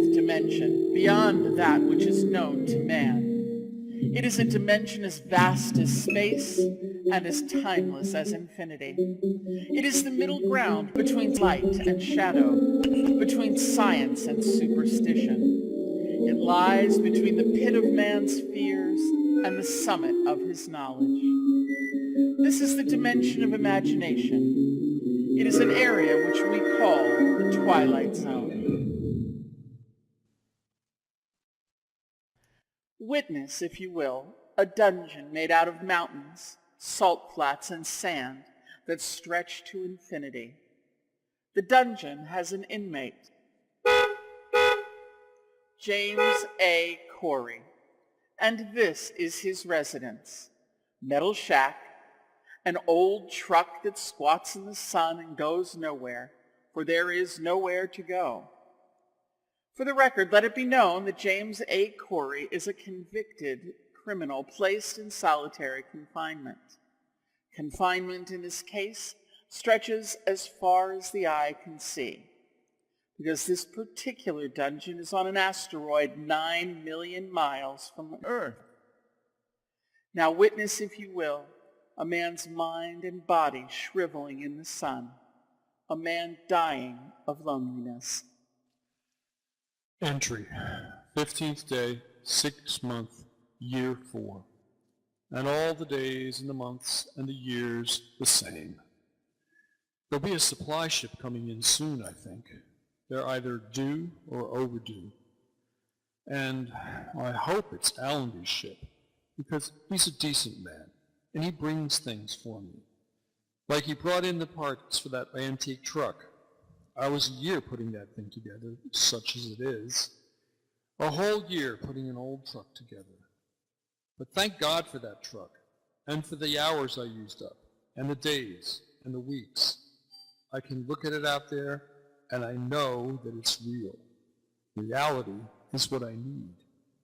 fifth dimension, beyond that which is known to man. It is a dimension as vast as space and as timeless as infinity. It is the middle ground between light and shadow, between science and superstition. It lies between the pit of man's fears and the summit of his knowledge. This is the dimension of imagination. It is an area which we call the Twilight Zone. Witness, if you will, a dungeon made out of mountains, salt flats, and sand that stretch to infinity. The dungeon has an inmate, James A. Corey, and this is his residence. Metal shack, an old truck that squats in the sun and goes nowhere, for there is nowhere to go. For the record, let it be known that James A. Corey is a convicted criminal placed in solitary confinement. Confinement in this case stretches as far as the eye can see, because this particular dungeon is on an asteroid 9 million miles from Earth. Now witness, if you will, a man's mind and body shriveling in the sun, a man dying of loneliness. Entry, 15th day, 6th month, year 4. And all the days and the months and the years the same. There'll be a supply ship coming in soon, I think. They're either due or overdue. And I hope it's Allenby's ship, because he's a decent man, and he brings things for me. Like he brought in the parts for that antique truck. I was a year putting that thing together, such as it is. A whole year putting an old truck together. But thank God for that truck, and for the hours I used up, and the days, and the weeks. I can look at it out there, and I know that it's real. Reality is what I need,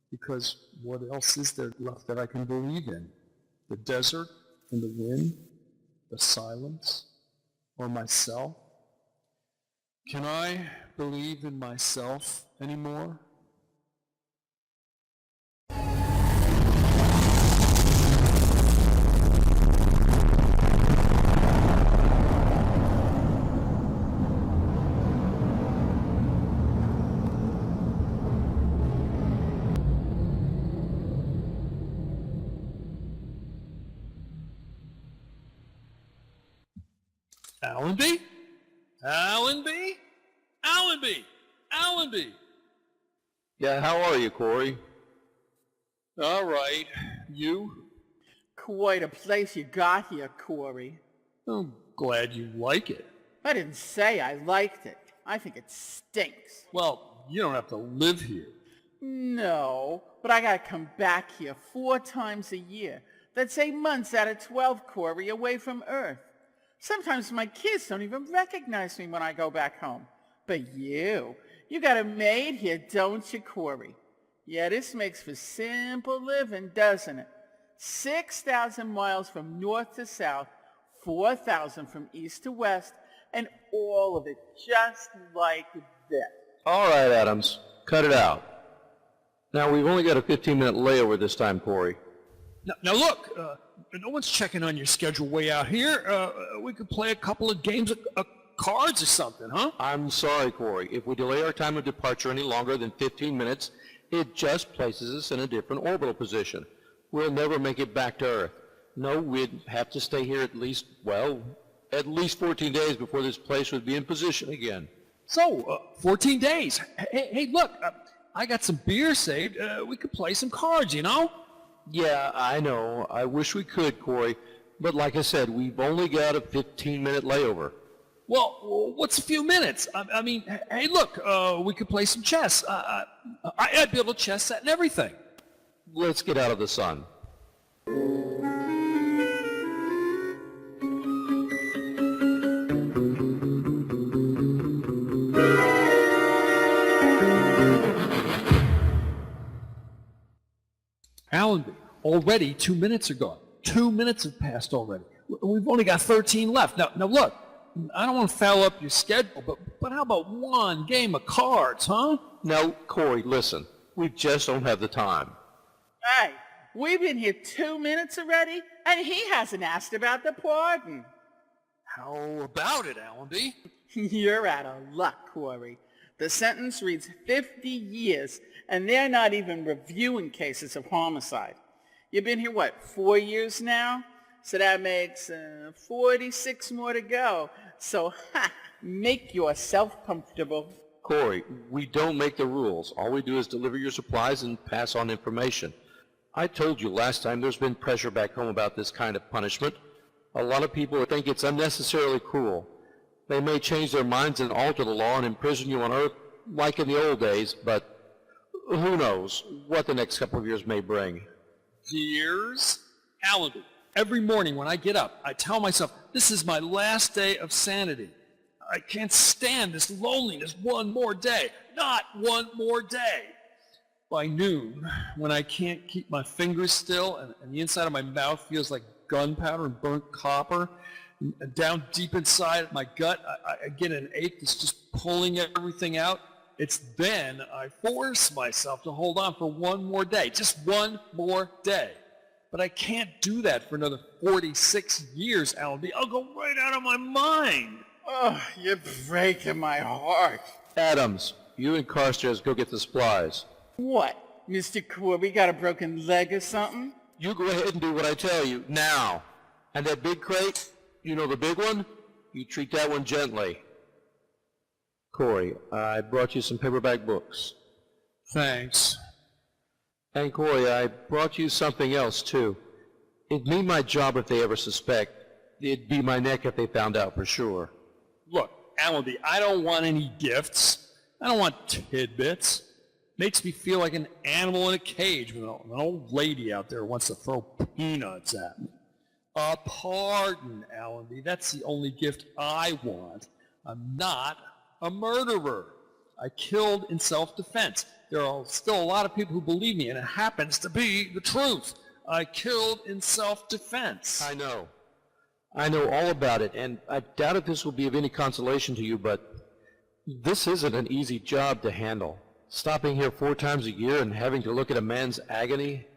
because what else is there left that I can believe in? The desert, and the wind, the silence, or myself? Can I believe in myself anymore? Allenby? Allenby? Allenby! Allenby! Yeah, how are you, Corey? All right. You? Quite a place you got here, Corey. I'm glad you like it. I didn't say I liked it. I think it stinks. Well, you don't have to live here. No, but I gotta come back here 4 times a year. That's 8 months out of 12, Corey, away from Earth. Sometimes my kids don't even recognize me when I go back home. But you got a maid here, don't you, Corey? Yeah, this makes for simple living, doesn't it? 6,000 miles from north to south, 4,000 from east to west, and all of it just like this. All right, Adams, cut it out. Now, we've only got a 15-minute layover this time, Corey. Now look, no one's checking on your schedule way out here. We could play a couple of games of cards or something, huh? I'm sorry, Corey. If we delay our time of departure any longer than 15 minutes, it just places us in a different orbital position. We'll never make it back to Earth. No, we'd have to stay here at least 14 days before this place would be in position again. So, 14 days. Hey, look, I got some beer saved. We could play some cards, you know? Yeah, I know. I wish we could, Corey. But like I said, we've only got a 15-minute layover. Well, what's a few minutes? I mean, hey, look, we could play some chess. I'd be able to chess set and everything. Let's get out of the sun. Allenby, already 2 minutes are gone. 2 minutes have passed already. We've only got 13 left. Now look, I don't want to foul up your schedule, but how about one game of cards, huh? Now, Corey, listen. We just don't have the time. Hey, we've been here 2 minutes already, and he hasn't asked about the pardon. How about it, Allenby? You're out of luck, Corey. The sentence reads 50 years, and they're not even reviewing cases of homicide. You've been here, 4 years now? So that makes 46 more to go. So, make yourself comfortable. Corey, we don't make the rules. All we do is deliver your supplies and pass on information. I told you last time there's been pressure back home about this kind of punishment. A lot of people think it's unnecessarily cruel. They may change their minds and alter the law and imprison you on Earth like in the old days, but who knows what the next couple of years may bring. Years? Allenby, every morning when I get up, I tell myself, this is my last day of sanity. I can't stand this loneliness one more day. Not one more day. By noon, when I can't keep my fingers still and the inside of my mouth feels like gunpowder and burnt copper, and down deep inside my gut, I get an ache that's just pulling everything out. It's then I force myself to hold on for one more day, just one more day. But I can't do that for another 46 years, Allenby. I'll go right out of my mind. Oh, you're breaking my heart. Adams, you and Carstairs go get the supplies. What, Mr. Corey got a broken leg or something? You go ahead and do what I tell you, now. And that big crate, you know the big one? You treat that one gently. Corey, I brought you some paperback books. Thanks. And Corey, I brought you something else, too. It'd mean my job if they ever suspect. It'd be my neck if they found out for sure. Look, Allenby, I don't want any gifts. I don't want tidbits. Makes me feel like an animal in a cage with an old lady out there who wants to throw peanuts at me. A pardon, Allenby. That's the only gift I want. I'm not a murderer. I killed in self-defense. There are still a lot of people who believe me, and it happens to be the truth. I killed in self-defense. I know all about it, and I doubt if this will be of any consolation to you, but this isn't an easy job to handle. Stopping here 4 times a year and having to look at a man's agony.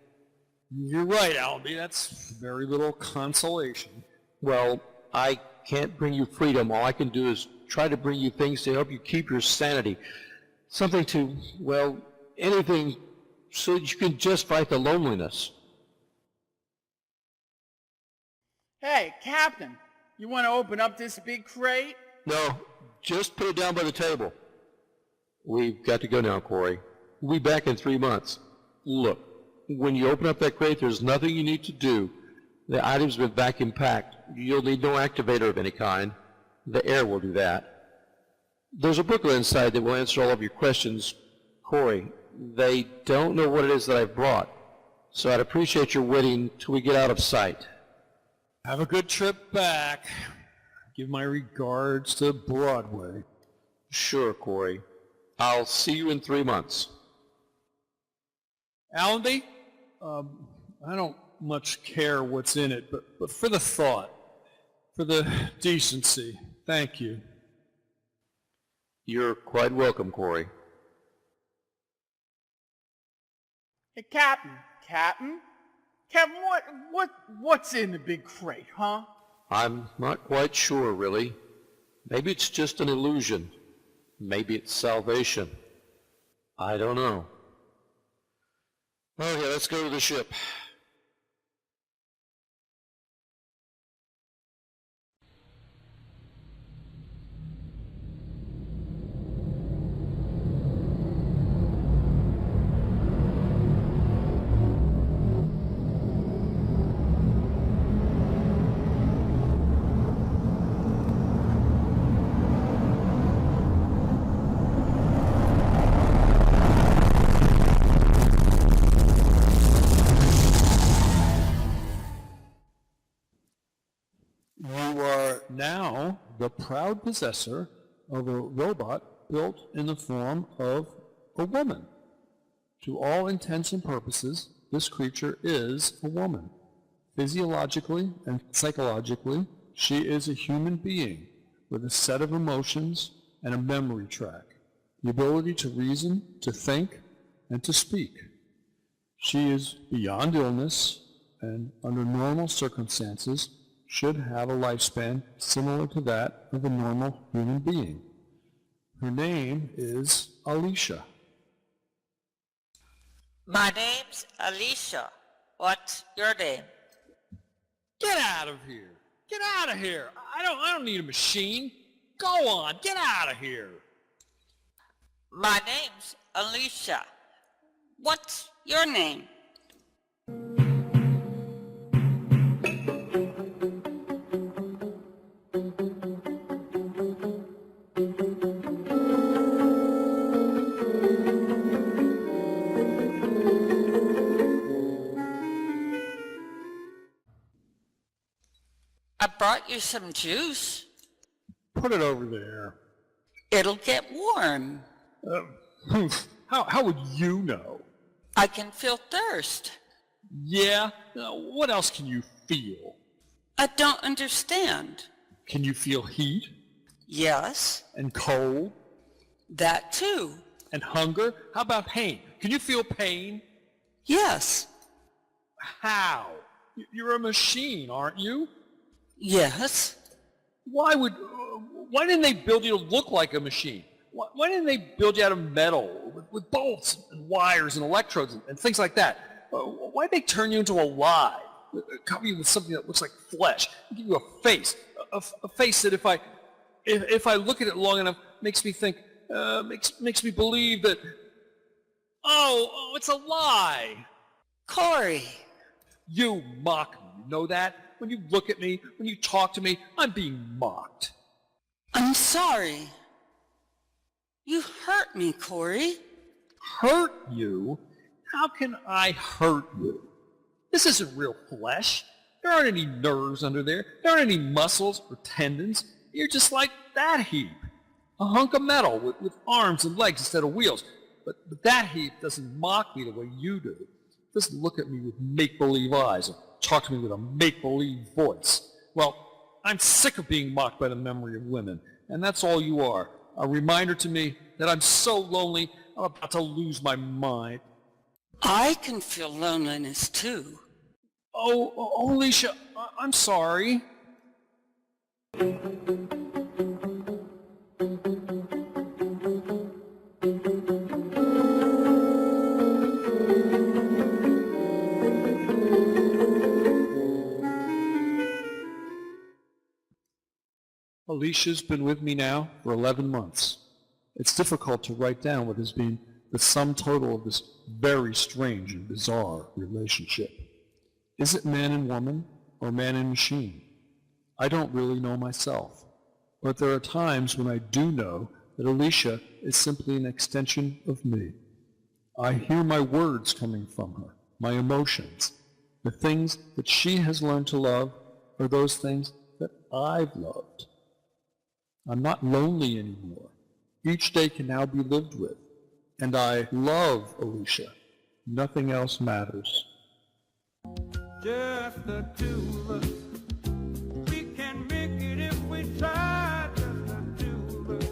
You're right, Allenby. That's very little consolation. Well, I can't bring you freedom. All I can do is try to bring you things to help you keep your sanity. Something to, well, anything so that you can just fight the loneliness. Hey, Captain, you want to open up this big crate? No, just put it down by the table. We've got to go now, Corey. We'll be back in 3 months. Look, when you open up that crate, there's nothing you need to do. The item's been vacuum packed. You'll need no activator of any kind. The air will do that. There's a booklet inside that will answer all of your questions. Corey, they don't know what it is that I've brought, so I'd appreciate your waiting till we get out of sight. Have a good trip back. Give my regards to Broadway. Sure, Corey. I'll see you in 3 months. Allenby, I don't much care what's in it, but for the thought, for the decency, thank you. You're quite welcome, Corey. Hey, Captain, what's in the big crate, huh? I'm not quite sure, really. Maybe it's just an illusion. Maybe it's salvation. I don't know. Okay, let's go to the ship. You are now the proud possessor of a robot built in the form of a woman. To all intents and purposes, this creature is a woman. Physiologically and psychologically, she is a human being with a set of emotions and a memory track, the ability to reason, to think, and to speak. She is beyond illness and under normal circumstances should have a lifespan similar to that of a normal human being. Her name is Alicia. My name's Alicia. What's your name? Get out of here! Get out of here! I don't need a machine. Go on, get out of here! My name's Alicia. What's your name? I brought you some juice. Put it over there. It'll get warm. How would you know? I can feel thirst. Yeah? What else can you feel? I don't understand. Can you feel heat? Yes, And cold? that too. And hunger? How about pain? Can you feel pain? Yes, How? You're a machine, aren't you? yes. Why didn't they build you to look like a machine? Why didn't they build you out of metal with bolts and wires and electrodes and things like that? Why'd they turn you into a lie? Cover you with something that looks like flesh, give you a face, a face that if I look at it long enough makes me think, makes me believe that, oh, it's a lie. Corey, You mock me, you know that? When you look at me, when you talk to me, I'm being mocked. I'm sorry. You hurt me, Corey. Hurt you? How can I hurt you? This isn't real flesh. There aren't any nerves under there. There aren't any muscles or tendons. You're just like that heap. A hunk of metal with arms and legs instead of wheels. But that heap doesn't mock me the way you do. It doesn't look at me with make-believe eyes or talk to me with a make-believe voice. Well, I'm sick of being mocked by the memory of women, and that's all you are. A reminder to me that I'm so lonely, I'm about to lose my mind. I can feel loneliness too. Oh, Alicia, I'm sorry. Alicia's been with me now for 11 months. It's difficult to write down what has been the sum total of this very strange and bizarre relationship. Is it man and woman or man and machine? I don't really know myself, but there are times when I do know that Alicia is simply an extension of me. I hear my words coming from her, my emotions. The things that she has learned to love are those things that I've loved. I'm not lonely anymore. Each day can now be lived with. And I love Alicia. Nothing else matters. Just the two of us. We can make it if we try. Just the two of us.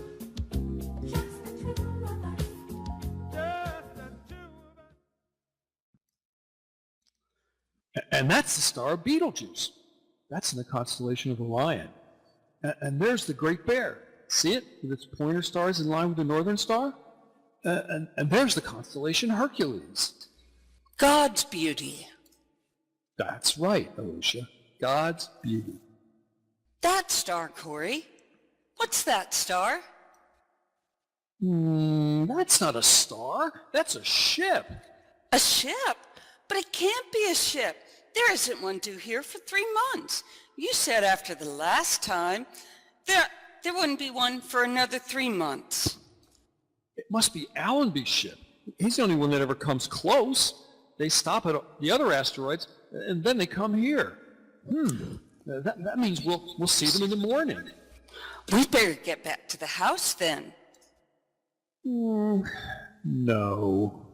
Just the two of us. Just the two of us. And that's the star of Betelgeuse. That's in the constellation of Orion. And there's the Great Bear. See it? With its pointer stars in line with the Northern Star? And there's the constellation Hercules. God's beauty. That's right, Alicia. God's beauty. That star, Corey. What's that star? That's not a star. That's a ship. A ship? But it can't be a ship. There isn't one due here for 3 months. You said after the last time, there wouldn't be one for another 3 months. It must be Allenby's ship. He's the only one that ever comes close. They stop at the other asteroids, and then they come here. That means we'll see them in the morning. We better get back to the house then. No.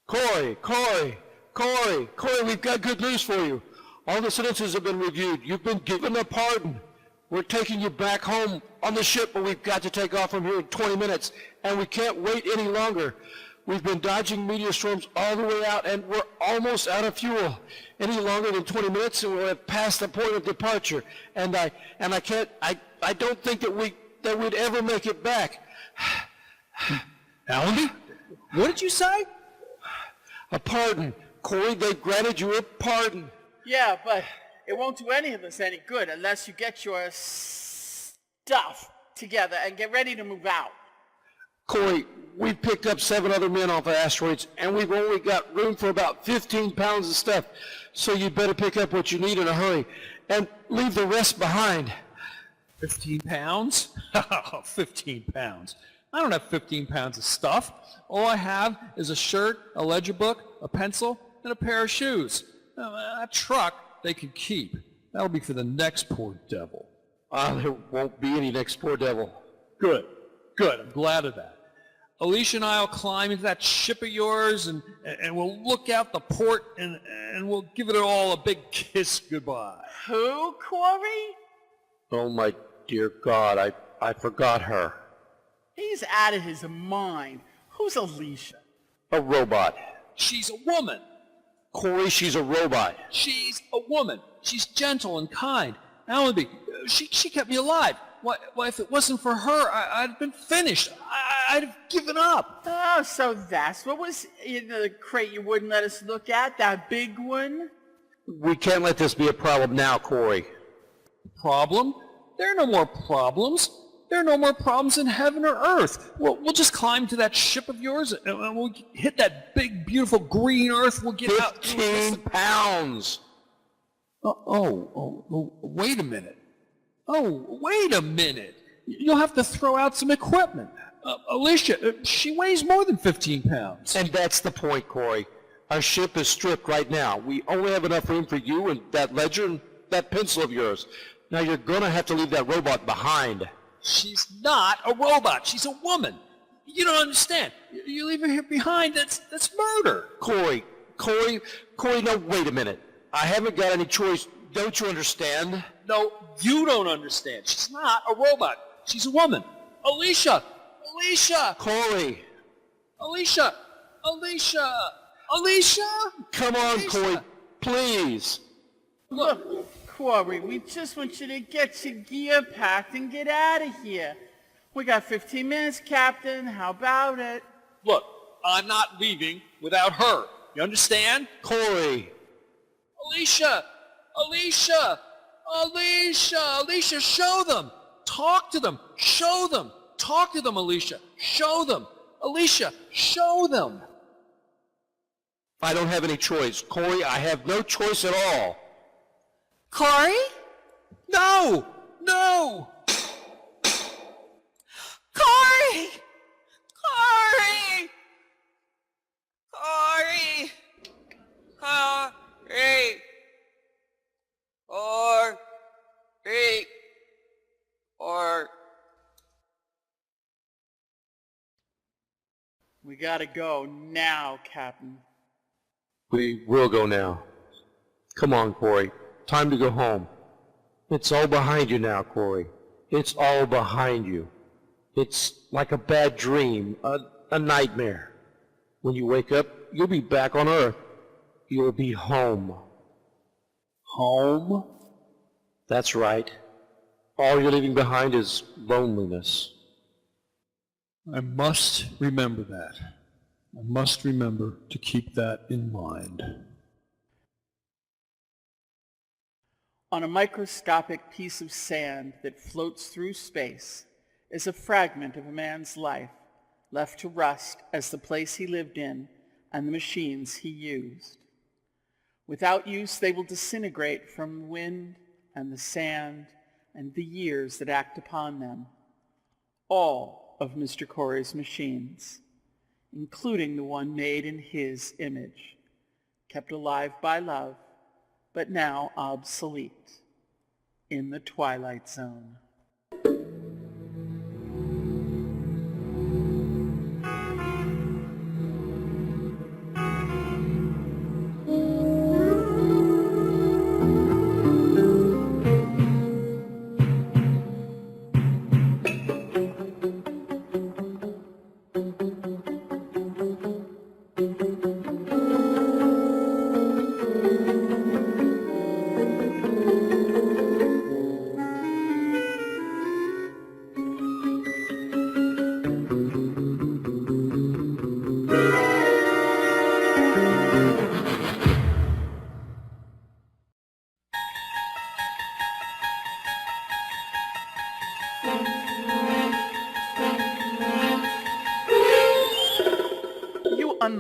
Corey, we've got good news for you. All the sentences have been reviewed. You've been given a pardon. We're taking you back home on the ship, but we've got to take off from here in 20 minutes, and we can't wait any longer. We've been dodging meteor storms all the way out, and we're almost out of fuel. Any longer than 20 minutes, and we'll have passed the point of departure. And I don't think that we'd ever make it back. Allenby? What did you say? A pardon. Corey, they've granted you a pardon. Yeah, but it won't do any of us any good unless you get your stuff together and get ready to move out. Corey, we've picked up 7 other men off of asteroids, and we've only got room for about 15 pounds of stuff. So you better pick up what you need in a hurry and leave the rest behind. 15 pounds? 15 pounds. I don't have 15 pounds of stuff. All I have is a shirt, a ledger book, a pencil, and a pair of shoes. That truck they can keep. That'll be for the next poor devil. There won't be any next poor devil. Good. I'm glad of that. Alicia and I will climb into that ship of yours, and we'll look out the port, and we'll give it all a big kiss goodbye. Who, Corey? Oh, my dear God, I forgot her. He's out of his mind. Who's Alicia? A robot. She's a woman. Corey, she's a robot. She's a woman. She's gentle and kind. Allenby, she kept me alive. Why, if it wasn't for her, I'd have been finished. I'd have given up. Oh, so that's what was in the crate you wouldn't let us look at? That big one? We can't let this be a problem now, Corey. Problem? There are no more problems. There are no more problems in heaven or earth. We'll just climb to that ship of yours, and we'll hit that big, beautiful green earth. We'll get out. 15 pounds. Wait a minute. Oh, wait a minute. You'll have to throw out some equipment. Alicia, she weighs more than 15 pounds. And that's the point, Corey. Our ship is stripped right now. We only have enough room for you and that ledger and that pencil of yours. Now you're going to have to leave that robot behind. She's not a robot. She's a woman. You don't understand. You leave her here behind. That's murder. Corey, no, wait a minute. I haven't got any choice. Don't you understand? No, you don't understand. She's not a robot. She's a woman. Alicia! Corey! Alicia! Come on, Alicia. Corey, please. Look, Corey, we just want you to get your gear packed and get out of here. We got 15 minutes, Captain. How about it? Look, I'm not leaving without her. You understand? Corey! Alicia, show them. Talk to them. Show them. Talk to them, Alicia. Show them. Alicia, show them. I don't have any choice. Corey, I have no choice at all. Corey? No! Corey! We gotta go now, Captain. We will go now. Come on, Corey. Time to go home. It's all behind you now, Corey. It's all behind you. It's like a bad dream, a nightmare. When you wake up, you'll be back on Earth. You'll be home. Home? That's right. All you're leaving behind is loneliness. I must remember that. I must remember to keep that in mind. On a microscopic piece of sand that floats through space is a fragment of a man's life, left to rust as the place he lived in and the machines he used. Without use, they will disintegrate from the wind and the sand and the years that act upon them. All of Mr. Corey's machines, including the one made in his image, kept alive by love, but now obsolete, in the Twilight Zone.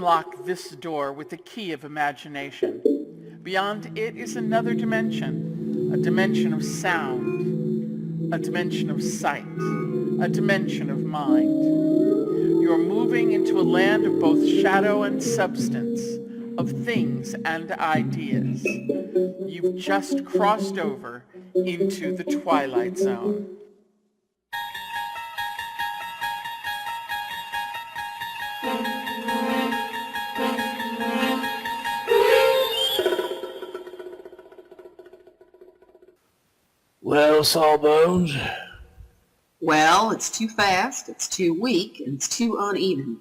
unlock this door with the key of imagination. Beyond it is another dimension, a dimension of sound, a dimension of sight, a dimension of mind. You're moving into a land of both shadow and substance, of things and ideas. You've just crossed over into the Twilight Zone. Well, Sawbones, Well, it's too fast, it's too weak, and it's too uneven.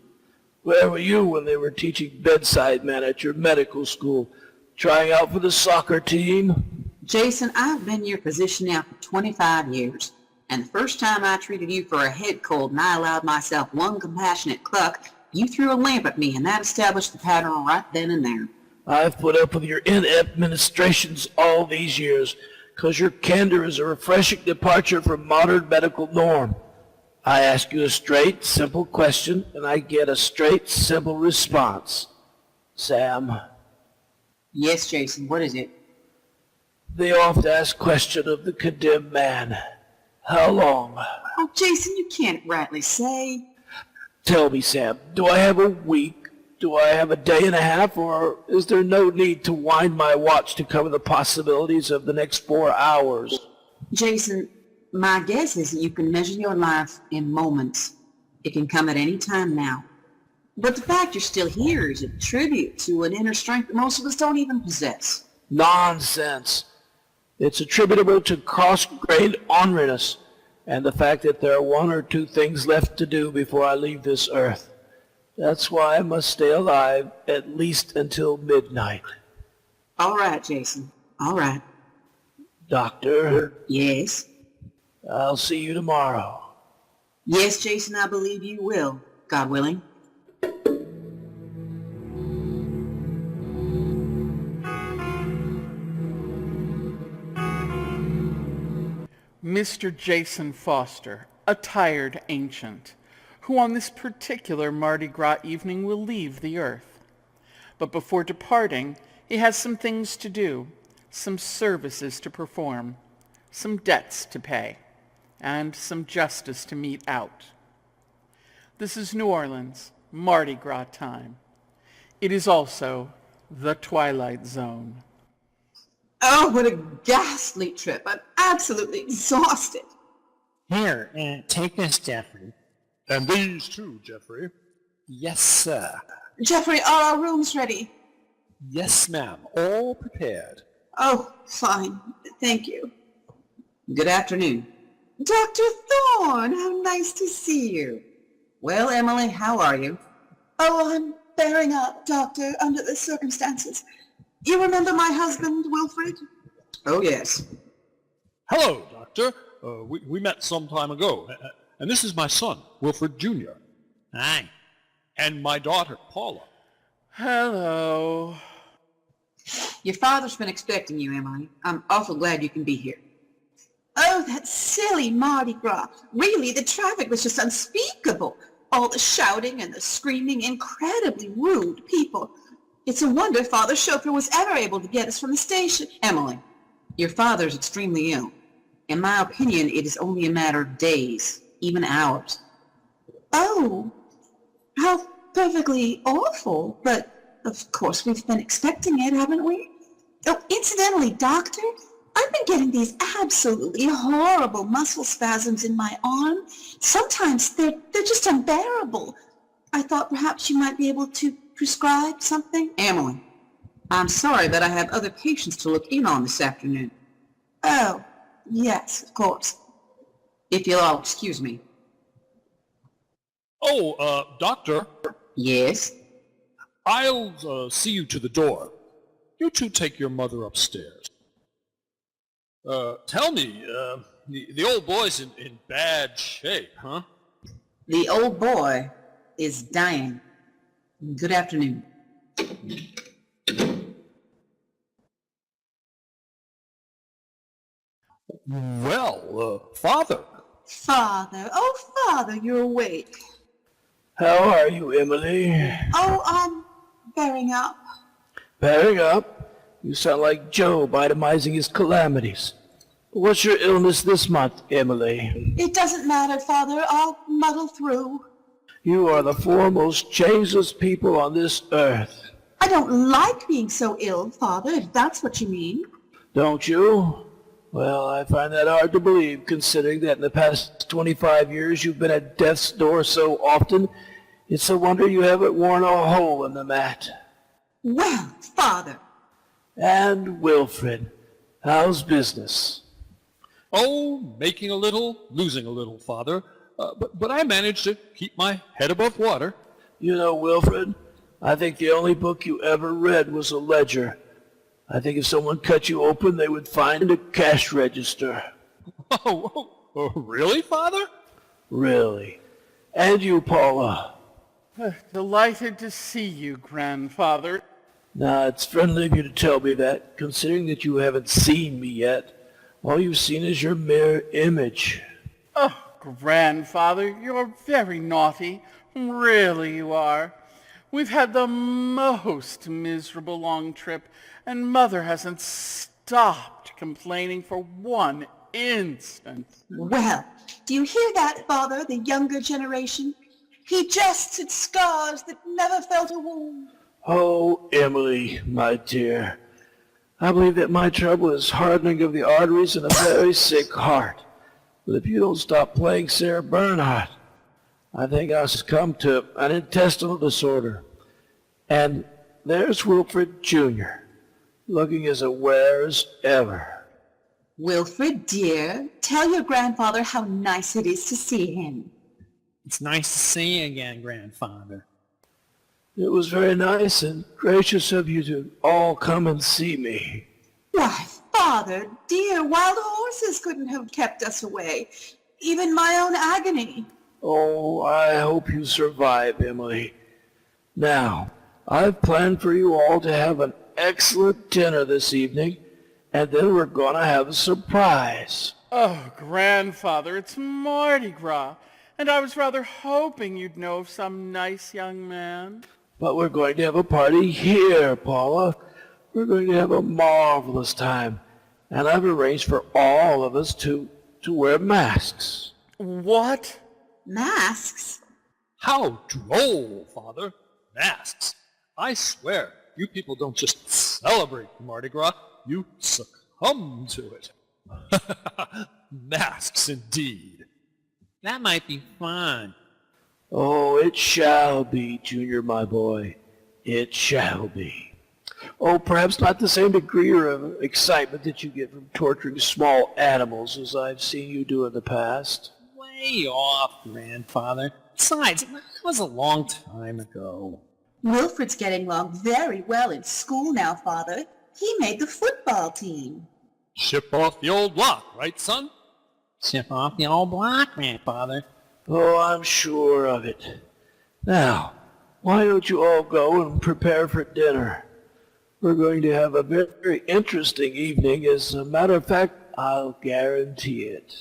where were you when they were teaching bedside manner at your medical school? Trying out for the soccer team? Jason, I've been your physician now for 25 years, and the first time I treated you for a head cold and I allowed myself one compassionate cluck, you threw a lamp at me, and that established the pattern right then and there. I've put up with your inept ministrations all these years, 'cause your candor is a refreshing departure from modern medical norm. I ask you a straight, simple question, and I get a straight, simple response. Sam, Yes, Jason, what is it? the oft-asked question of the condemned man. How long? Oh, Jason, you can't rightly say. Tell me, Sam, do I have a week? Do I have a day and a half? Or is there no need to wind my watch to cover the possibilities of the next 4 hours? Jason, my guess is that you can measure your life in moments. It can come at any time now. But the fact you're still here is a tribute to an inner strength that most of us don't even possess. Nonsense. It's attributable to cross-grained orneriness and the fact that there are 1 or 2 things left to do before I leave this earth. That's why I must stay alive at least until midnight. All right, Jason. All right. Doctor, Yes. I'll see you tomorrow. Yes, Jason, I believe you will, God willing. Mr. Jason Foster, a tired ancient, who on this particular Mardi Gras evening will leave the earth. But before departing, he has some things to do, some services to perform, some debts to pay, and some justice to mete out. This is New Orleans, Mardi Gras time. It is also the Twilight Zone. Oh, what a ghastly trip. I'm absolutely exhausted. Here, take this, Jeffrey. And these too, Jeffrey. Yes, sir. Jeffrey, are our rooms ready? Yes, ma'am. All prepared. Oh, fine. Thank you. Good afternoon. Dr. Thorne, how nice to see you. Well, Emily, how are you? Oh, I'm bearing up, Doctor, under the circumstances. You remember my husband, Wilfred? Oh, yes. Hello, Doctor. We met some time ago. And this is my son, Wilfred Jr. Aye. And my daughter, Paula. Hello. Your father's been expecting you, Emily. I'm awful glad you can be here. Oh, that silly Mardi Gras. Really, the traffic was just unspeakable. All the shouting and the screaming, incredibly rude people. It's a wonder Father's chauffeur was ever able to get us from the station. Emily, your father's extremely ill. In my opinion, it is only a matter of days, even hours. Oh, how perfectly awful. But, of course, we've been expecting it, haven't we? Oh, incidentally, Doctor, I've been getting these absolutely horrible muscle spasms in my arm. Sometimes they're just unbearable. I thought perhaps you might be able to prescribe something? Emily, I'm sorry, but I have other patients to look in on this afternoon. Oh, yes, of course. If you'll all excuse me. Oh, Doctor, Yes? I'll see you to the door. You two take your mother upstairs. Tell me, the old boy's in bad shape, huh? The old boy is dying. Good afternoon. Well, Father. Father, oh, Father, you're awake. How are you, Emily? Oh, bearing up. Bearing up? You sound like Job itemizing his calamities. What's your illness this month, Emily? It doesn't matter, Father. I'll muddle through. You are the foremost changeless people on this earth. I don't like being so ill, Father, if that's what you mean. Don't you? Well, I find that hard to believe, considering that in the past 25 years you've been at death's door so often. It's a wonder you haven't worn a hole in the mat. Well, Father. And Wilfred, how's business? Oh, making a little, losing a little, Father. But I managed to keep my head above water. You know, Wilfred, I think the only book you ever read was a ledger. I think if someone cut you open, they would find a cash register. Oh, really, Father? Really. And you, Paula. Delighted to see you, Grandfather. Now, it's friendly of you to tell me that, considering that you haven't seen me yet. All you've seen is your mere image. Oh, Grandfather, you're very naughty. Really you are. We've had the most miserable long trip, and Mother hasn't stopped complaining for one instant. Well, do you hear that, Father, the younger generation? He jests at scars that never felt a wound. Oh, Emily, my dear. I believe that my trouble is hardening of the arteries and a very sick heart. But if you don't stop playing Sarah Bernhardt, I think I'll succumb to an intestinal disorder. And there's Wilfred Jr., looking as aware as ever. Wilfred, dear, tell your grandfather how nice it is to see him. It's nice to see you again, Grandfather. It was very nice and gracious of you to all come and see me. Why, Father, dear, wild horses couldn't have kept us away. Even my own agony. Oh, I hope you survive, Emily. Now, I've planned for you all to have an excellent dinner this evening, and then we're going to have a surprise. Oh, Grandfather, it's Mardi Gras, and I was rather hoping you'd know of some nice young man. But we're going to have a party here, Paula. We're going to have a marvelous time, and I've arranged for all of us to wear masks. What? Masks? How droll, Father. Masks. I swear, you people don't just celebrate Mardi Gras, you succumb to it. Masks, indeed. That might be fun. Oh, it shall be, Junior, my boy. It shall be. Oh, perhaps not the same degree of excitement that you get from torturing small animals as I've seen you do in the past. Way off, Grandfather. Besides, that was a long time ago. Wilfred's getting along very well in school now, Father. He made the football team. Ship off the old block, right, son? Ship off the old block, Grandfather. Oh, I'm sure of it. Now, why don't you all go and prepare for dinner? We're going to have a very interesting evening. As a matter of fact, I'll guarantee it.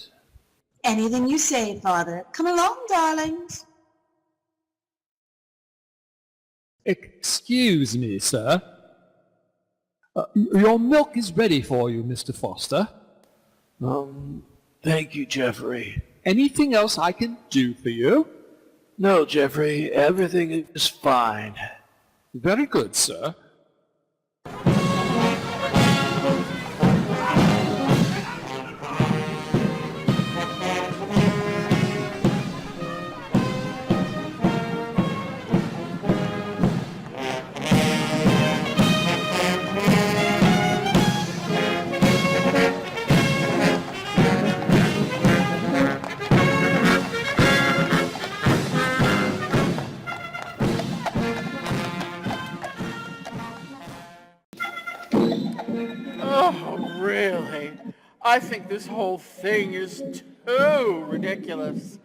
Anything you say, Father. Come along, darlings. Excuse me, sir. Your milk is ready for you, Mr. Foster. Thank you, Jeffrey. Anything else I can do for you? No, Jeffrey, everything is fine. Very good, sir. Oh, really? I think this whole thing is too ridiculous.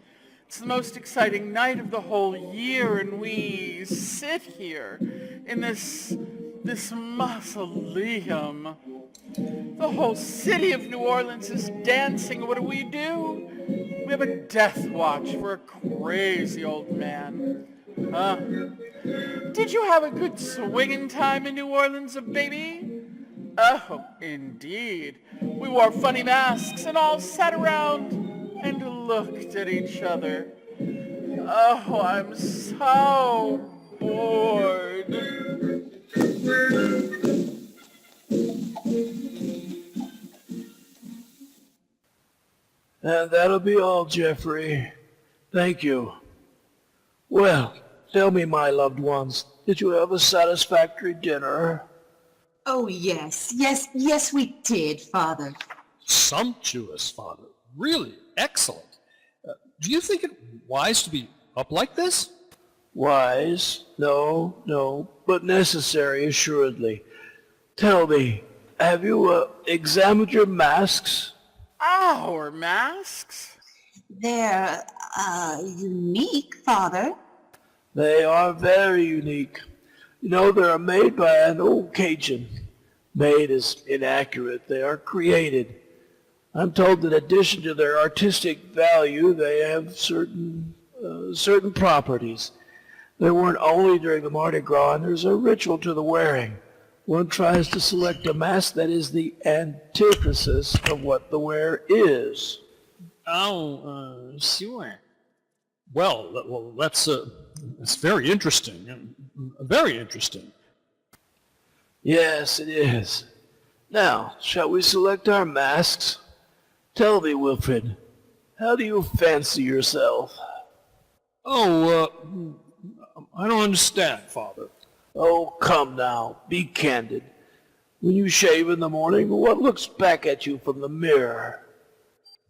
It's the most exciting night of the whole year, and we sit here in this mausoleum. The whole city of New Orleans is dancing. What do? We have a death watch for a crazy old man. Did you have a good swinging time in New Orleans, baby? Oh, indeed. We wore funny masks and all sat around and looked at each other. Oh, I'm so bored. And that'll be all, Jeffrey. Thank you. Well, tell me, my loved ones, did you have a satisfactory dinner? Oh, yes, we did, Father. Sumptuous, Father. Really excellent. Do you think it wise to be up like this? Wise? No, but necessary, assuredly. Tell me, have you examined your masks? Our masks? They're, unique, Father. They are very unique. You know, they are made by an old Cajun. Made is inaccurate. They are created. I'm told that in addition to their artistic value, they have certain properties. They're worn only during the Mardi Gras, and there's a ritual to the wearing. One tries to select a mask that is the antithesis of what the wearer is. Oh, sure. Well, that's very interesting. Very interesting. Yes, it is. Now, shall we select our masks? Tell me, Wilfred, how do you fancy yourself? Oh, I don't understand, Father. Oh, come now, be candid. When you shave in the morning, what looks back at you from the mirror?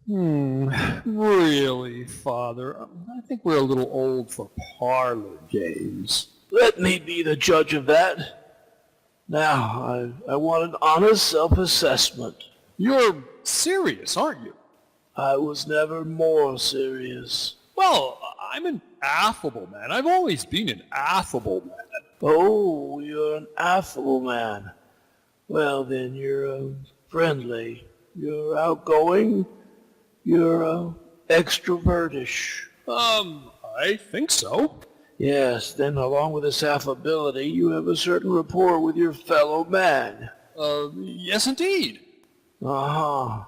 Really, Father? I think we're a little old for parlor games. Let me be the judge of that. Now, I want an honest self-assessment. You're serious, aren't you? I was never more serious. Well, I'm an affable man. I've always been an affable man. Oh, you're an affable man. Well, then you're friendly. You're outgoing. You're extrovertish. I think so. Yes, then along with this affability, you have a certain rapport with your fellow man. Yes, indeed. Uh-huh.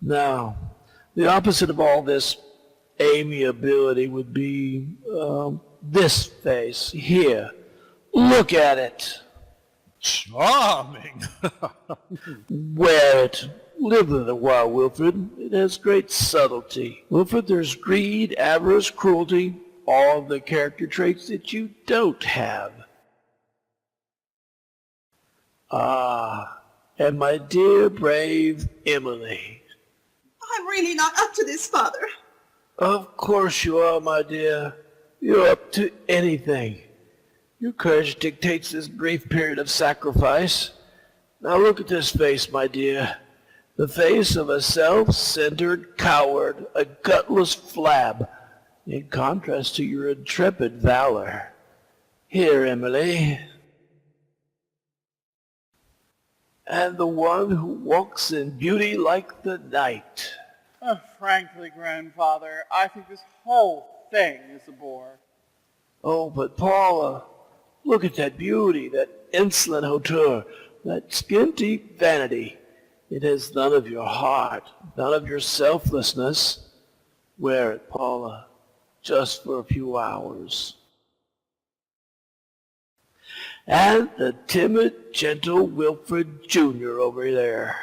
Now, the opposite of all this amiability would be this face here. Look at it. Charming. Wear it. Live with it a while, Wilfred. It has great subtlety. Wilfred, there's greed, avarice, cruelty, all of the character traits that you don't have. Ah, and my dear, brave Emily. I'm really not up to this, Father. Of course you are, my dear. You're up to anything. Your courage dictates this brief period of sacrifice. Now look at this face, my dear. The face of a self-centered coward, a gutless flab, in contrast to your intrepid valor. Here, Emily. And the one who walks in beauty like the night. Frankly, Grandfather, I think this whole thing is a bore. Oh, but Paula, look at that beauty, that insolent hauteur, that skin-deep vanity. It has none of your heart, none of your selflessness. Wear it, Paula, just for a few hours. And the timid, gentle Wilfred Jr. over there.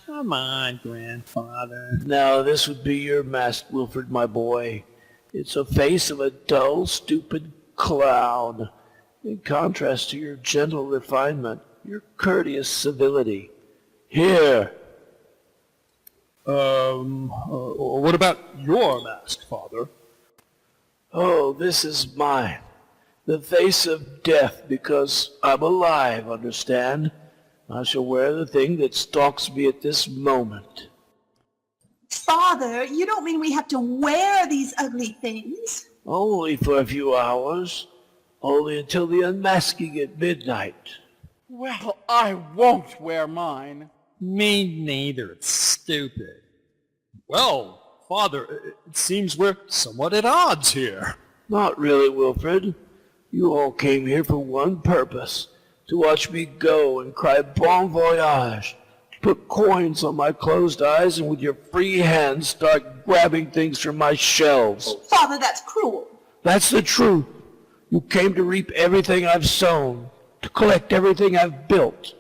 Come on, Grandfather. Now this would be your mask, Wilfred, my boy. It's a face of a dull, stupid clown, in contrast to your gentle refinement, your courteous civility. Here. What about your mask, Father? Oh, this is mine. The face of death, because I'm alive, understand? I shall wear the thing that stalks me at this moment. Father, you don't mean we have to wear these ugly things? Only for a few hours. Only until the unmasking at midnight. Well, I won't wear mine. Me neither. It's stupid. Well, Father, it seems we're somewhat at odds here. Not really, Wilfred. You all came here for one purpose, to watch me go and cry bon voyage, to put coins on my closed eyes and with your free hands start grabbing things from my shelves. Father, that's cruel. That's the truth. You came to reap everything I've sown, to collect everything I've built.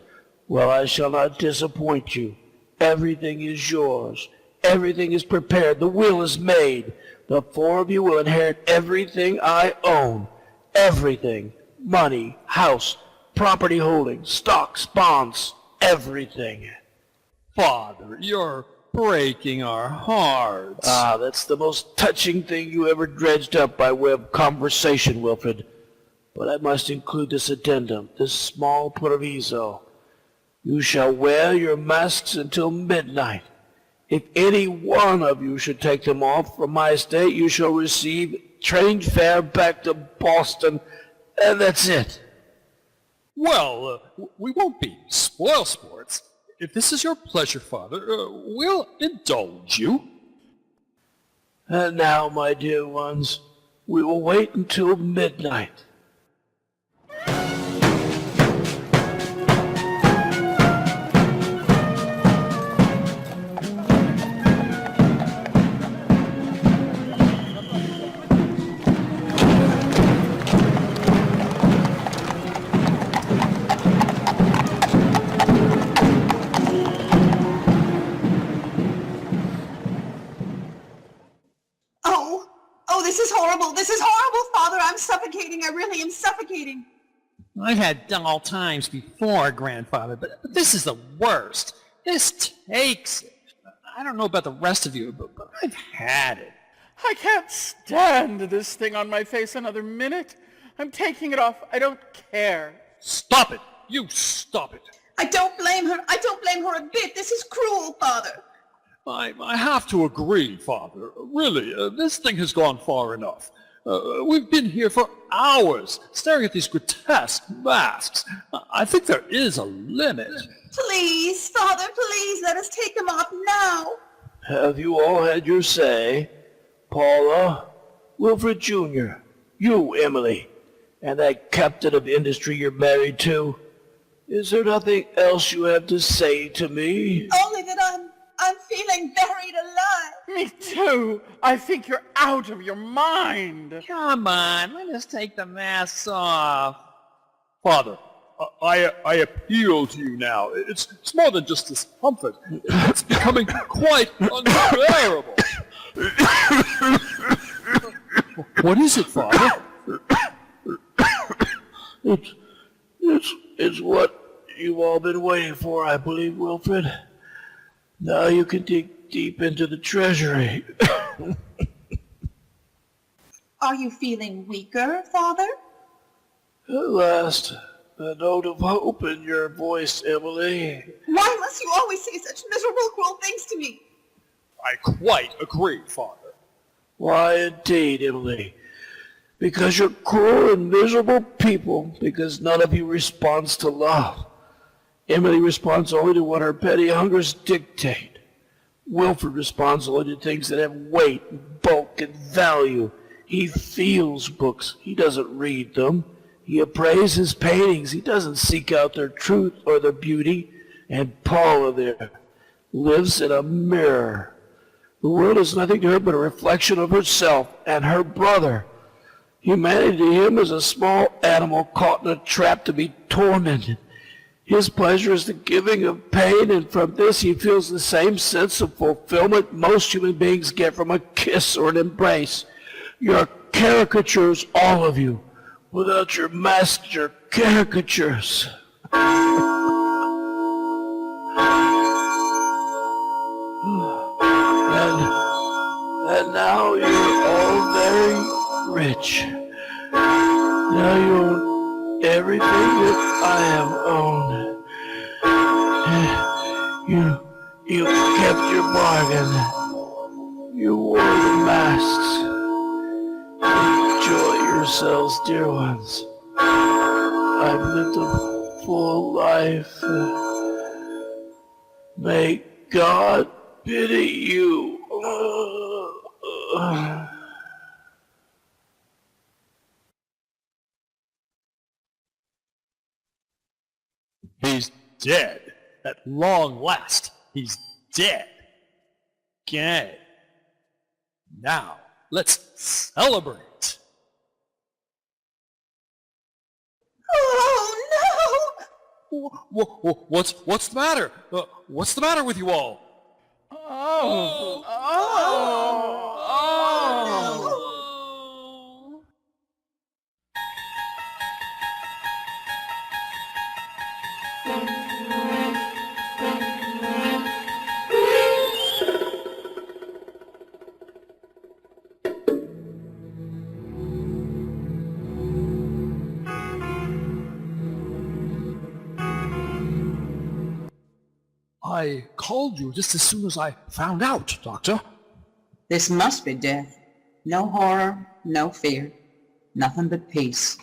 Well, I shall not disappoint you. Everything is yours. Everything is prepared. The will is made. The four of you will inherit everything I own. Everything. Money, house, property holdings, stocks, bonds, everything. Father, you're breaking our hearts. Ah, that's the most touching thing you ever dredged up by way of conversation, Wilfred. But I must include this addendum, this small proviso. You shall wear your masks until midnight. If any one of you should take them off from my estate, you shall receive train fare back to Boston, and that's it. Well, we won't be spoil sports. If this is your pleasure, Father, we'll indulge you. And now, my dear ones, we will wait until midnight. This is horrible. This is horrible, Father. I'm suffocating. I really am suffocating. I've had dull times before, Grandfather, but this is the worst. This takes it. I don't know about the rest of you, but I've had it. I can't stand this thing on my face another minute. I'm taking it off. I don't care. Stop it! You stop it! I don't blame her. I don't blame her a bit. This is cruel, Father. I have to agree, Father. Really, this thing has gone far enough. We've been here for hours, staring at these grotesque masks. I think there is a limit. Please, Father, please, let us take them off now. Have you all had your say? Paula, Wilfred Jr., you, Emily, and that captain of industry you're married to. Is there nothing else you have to say to me? Only that I'm feeling buried alive. Me too. I think you're out of your mind. Come on, let us take the masks off. Father, I appeal to you now. It's more than just discomfort. It's becoming quite unbearable. What is it, Father? It's what you've all been waiting for, I believe, Wilfred. Now you can dig deep into the treasury. Are you feeling weaker, Father? At last, a note of hope in your voice, Emily. Why must you always say such miserable, cruel things to me? I quite agree, Father. Why, indeed, Emily. Because you're cruel and miserable people, because none of you responds to love. Emily responds only to what her petty hungers dictate. Wilfred responds only to things that have weight, and bulk, and value. He feels books. He doesn't read them. He appraises paintings. He doesn't seek out their truth or their beauty. And Paula there lives in a mirror. The world is nothing to her but a reflection of herself and her brother. Humanity to him is a small animal caught in a trap to be tormented. His pleasure is the giving of pain, and from this he feels the same sense of fulfillment most human beings get from a kiss or an embrace. You're caricatures, all of you. Without your masks, you're caricatures. And now you're all very rich. Now you own everything that I have owned. You kept your bargain. You wore the masks. Enjoy yourselves, dear ones. I've lived a full life. May God pity you. He's dead. At long last, he's dead. Okay. Now, let's celebrate. Oh, What's the matter? What's the matter with you all? I called you just as soon as I found out, Doctor. this must be death. No horror, no fear, nothing but peace.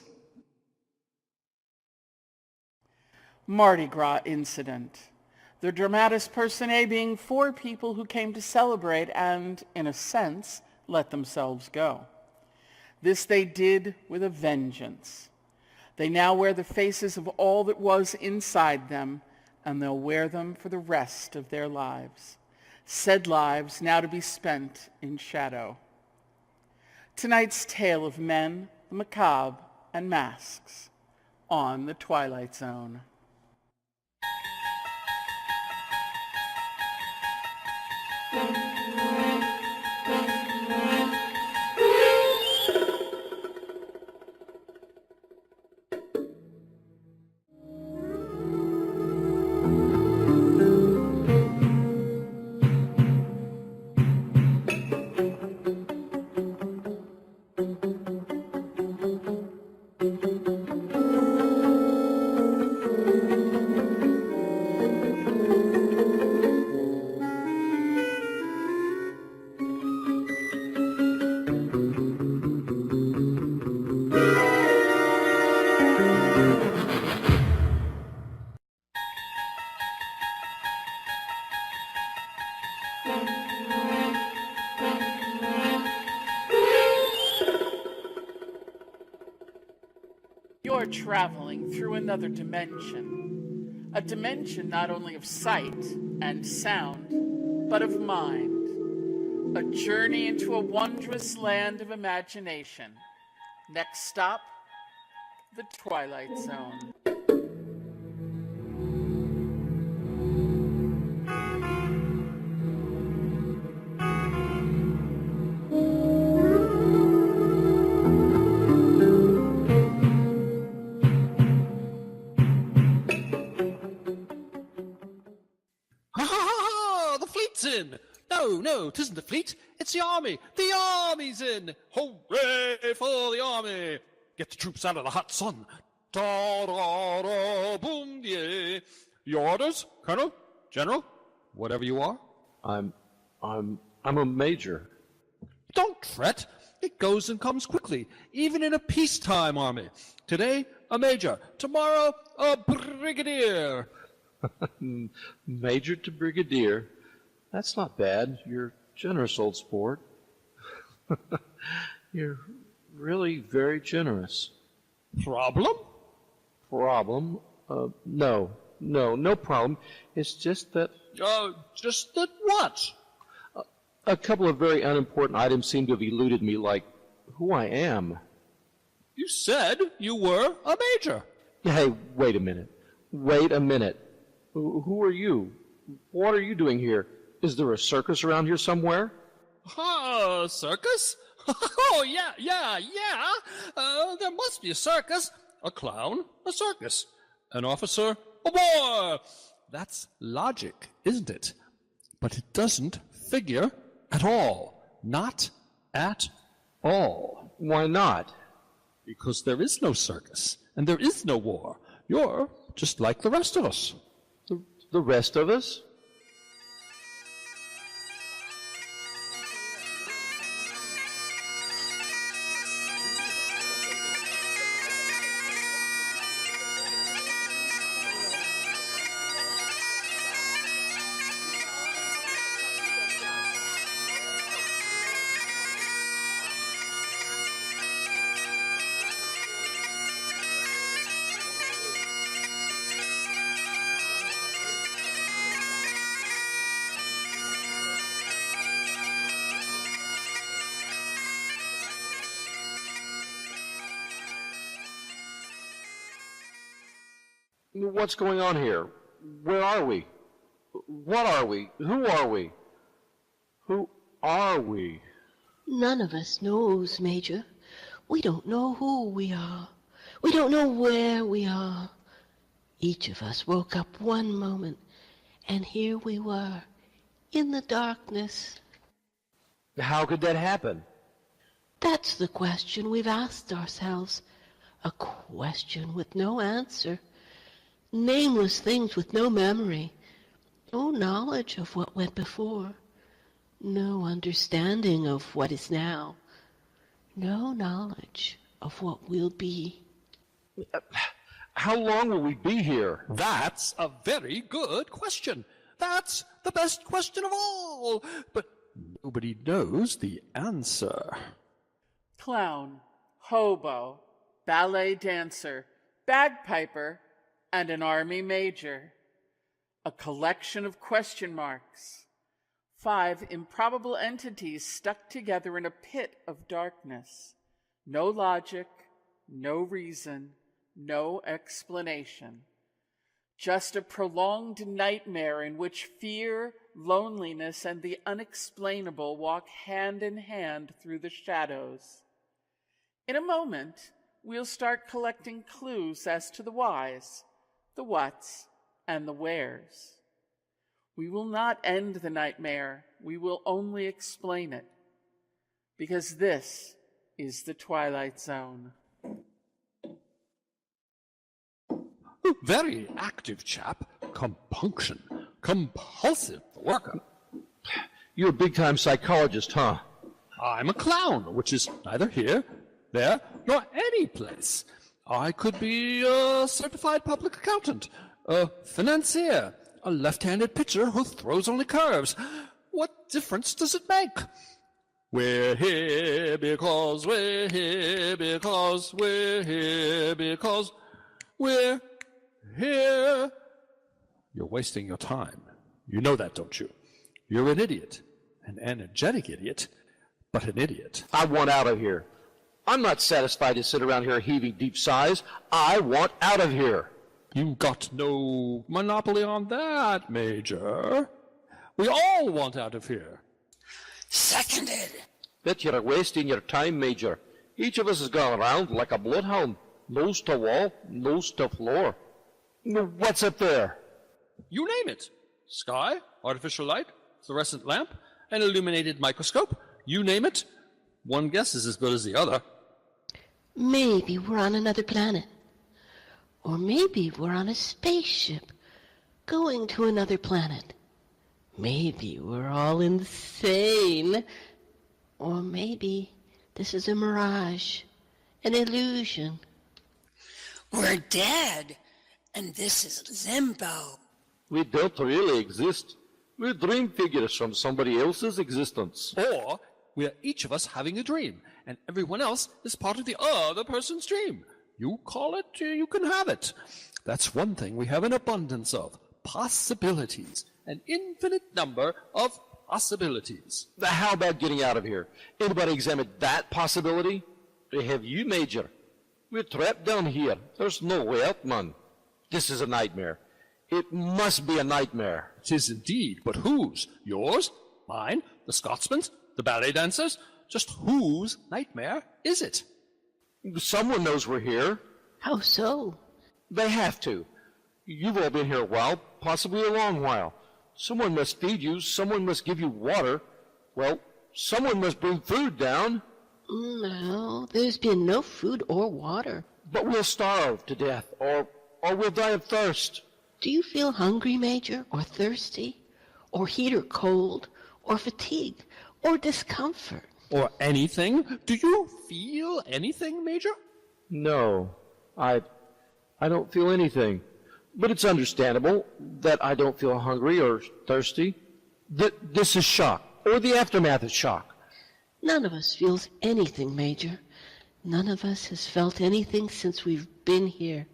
Mardi Gras incident. The dramatis personae being 4 people who came to celebrate and, in a sense, let themselves go. This they did with a vengeance. They now wear the faces of all that was inside them, and they'll wear them for the rest of their lives. Said lives now to be spent in shadow. Tonight's tale of men, the macabre, and masks on the Twilight Zone. You're traveling through another dimension. A dimension not only of sight and sound, but of mind. A journey into a wondrous land of imagination. Next stop, the Twilight Zone. Ha ha ha ha! The fleet's in! No, 'tisn't the fleet. It's the army. The army's in! Hooray for the army! Get the troops out of the hot sun. Da da da boom yeah. Your orders, Colonel, General, whatever you are. I'm a major. Don't fret. It goes and comes quickly, even in a peacetime army. Today, a major. Tomorrow, a brigadier. Major to brigadier. That's not bad. You're generous, old sport. You're really very generous. Problem? Problem? No problem. It's just that Just that what? a couple of very unimportant items seem to have eluded me, like who I am. You said you were a major. Hey, wait a minute. Wait a minute. Who are you? What are you doing here? Is there a circus around here somewhere? Circus? Oh, yeah. There must be a circus. A clown, a circus. An officer, a war. That's logic, isn't it? But it doesn't figure at all. Not at all. Why not? Because there is no circus, and there is no war. You're just like the rest of us. The rest of us? What's going on here? Where are we? What are we? Who are we? Who are we? None of us knows, Major. We don't know who we are. We don't know where we are. Each of us woke up one moment, and here we were, in the darkness. How could that happen? That's the question we've asked ourselves. A question with no answer. Nameless things with no memory. No knowledge of what went before. No understanding of what is now. No knowledge of what will be. How long will we be here? That's a very good question. That's the best question of all. But nobody knows the answer. Clown, hobo, ballet dancer, bagpiper, and an army major. A collection of question marks. 5 improbable entities stuck together in a pit of darkness. No logic, no reason, no explanation. Just a prolonged nightmare in which fear, loneliness, and the unexplainable walk hand in hand through the shadows. In a moment, we'll start collecting clues as to the whys, the whats, and the wheres. We will not end the nightmare, we will only explain it. Because this is the Twilight Zone. Very active chap. Compunction. Compulsive worker. You're a big-time psychologist, huh? I'm a clown, which is neither here, there, nor any place. I could be a certified public accountant, a financier, a left-handed pitcher who throws only curves. What difference does it make? We're here because we're here because we're here because we're here. You're wasting your time. You know that, don't you? You're an idiot. An energetic idiot, but an idiot. I want out of here. I'm not satisfied to sit around here heaving deep sighs. I want out of here. You got no monopoly on that, Major. We all want out of here. Seconded. Bet you're wasting your time, Major. Each of us has gone around like a bloodhound. Nose to wall, nose to floor. What's up there? You name it. Sky, artificial light, fluorescent lamp, an illuminated microscope. You name it. One guess is as good as the other. Maybe we're on another planet. Or maybe we're on a spaceship going to another planet. Maybe we're all insane. Or maybe this is a mirage, an illusion. We're dead, and this is limbo. We don't really exist. We're dream figures from somebody else's existence. Or we're each of us having a dream, and everyone else is part of the other person's dream. You call it, you can have it. That's one thing we have an abundance of. Possibilities. An infinite number of possibilities. How about getting out of here? Anybody examined that possibility? Have you, Major? We're trapped down here. There's no way out, man. This is a nightmare. It must be a nightmare. It is indeed, but whose? Yours? Mine? The Scotsman's? The ballet dancers? Just whose nightmare is it? Someone knows we're here. How so? They have to. You've all been here a while, possibly a long while. Someone must feed you. Someone must give you water. Well, someone must bring food down. No, there's been no food or water. But we'll starve to death, or we'll die of thirst. Do you feel hungry, Major, or thirsty, or heat or cold, or fatigue, or discomfort? Or anything? Do you feel anything, Major? No, I don't feel anything. But it's understandable that I don't feel hungry or thirsty. This is shock, or the aftermath of shock. None of us feels anything, Major. None of us has felt anything since we've been here.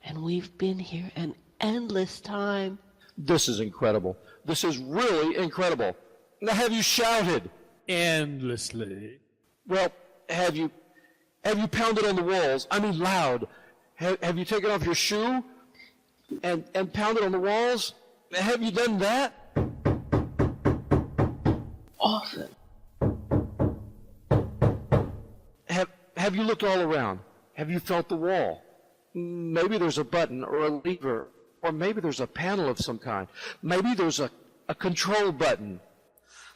And we've been here an endless time. This is incredible. This is really incredible. Now, have you shouted? Endlessly. Well, have you pounded on the walls? I mean loud. Have you taken off your shoe? And pounded on the walls? Have you done that? Often. Have you looked all around? Have you felt the wall? Maybe there's a button or a lever, or maybe there's a panel of some kind. Maybe there's a control button.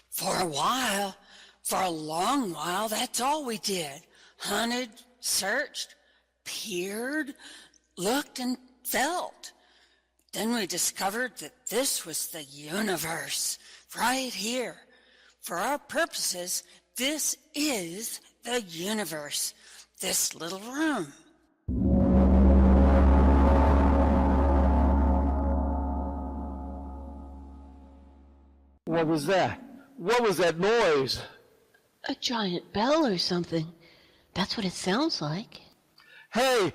For a while, for a long while, that's all we did. Hunted, searched, peered, looked and felt. Then we discovered that this was the universe, right here. For our purposes, this is the universe, this little room. What was that? What was that noise? A giant bell or something. That's what it sounds like. Hey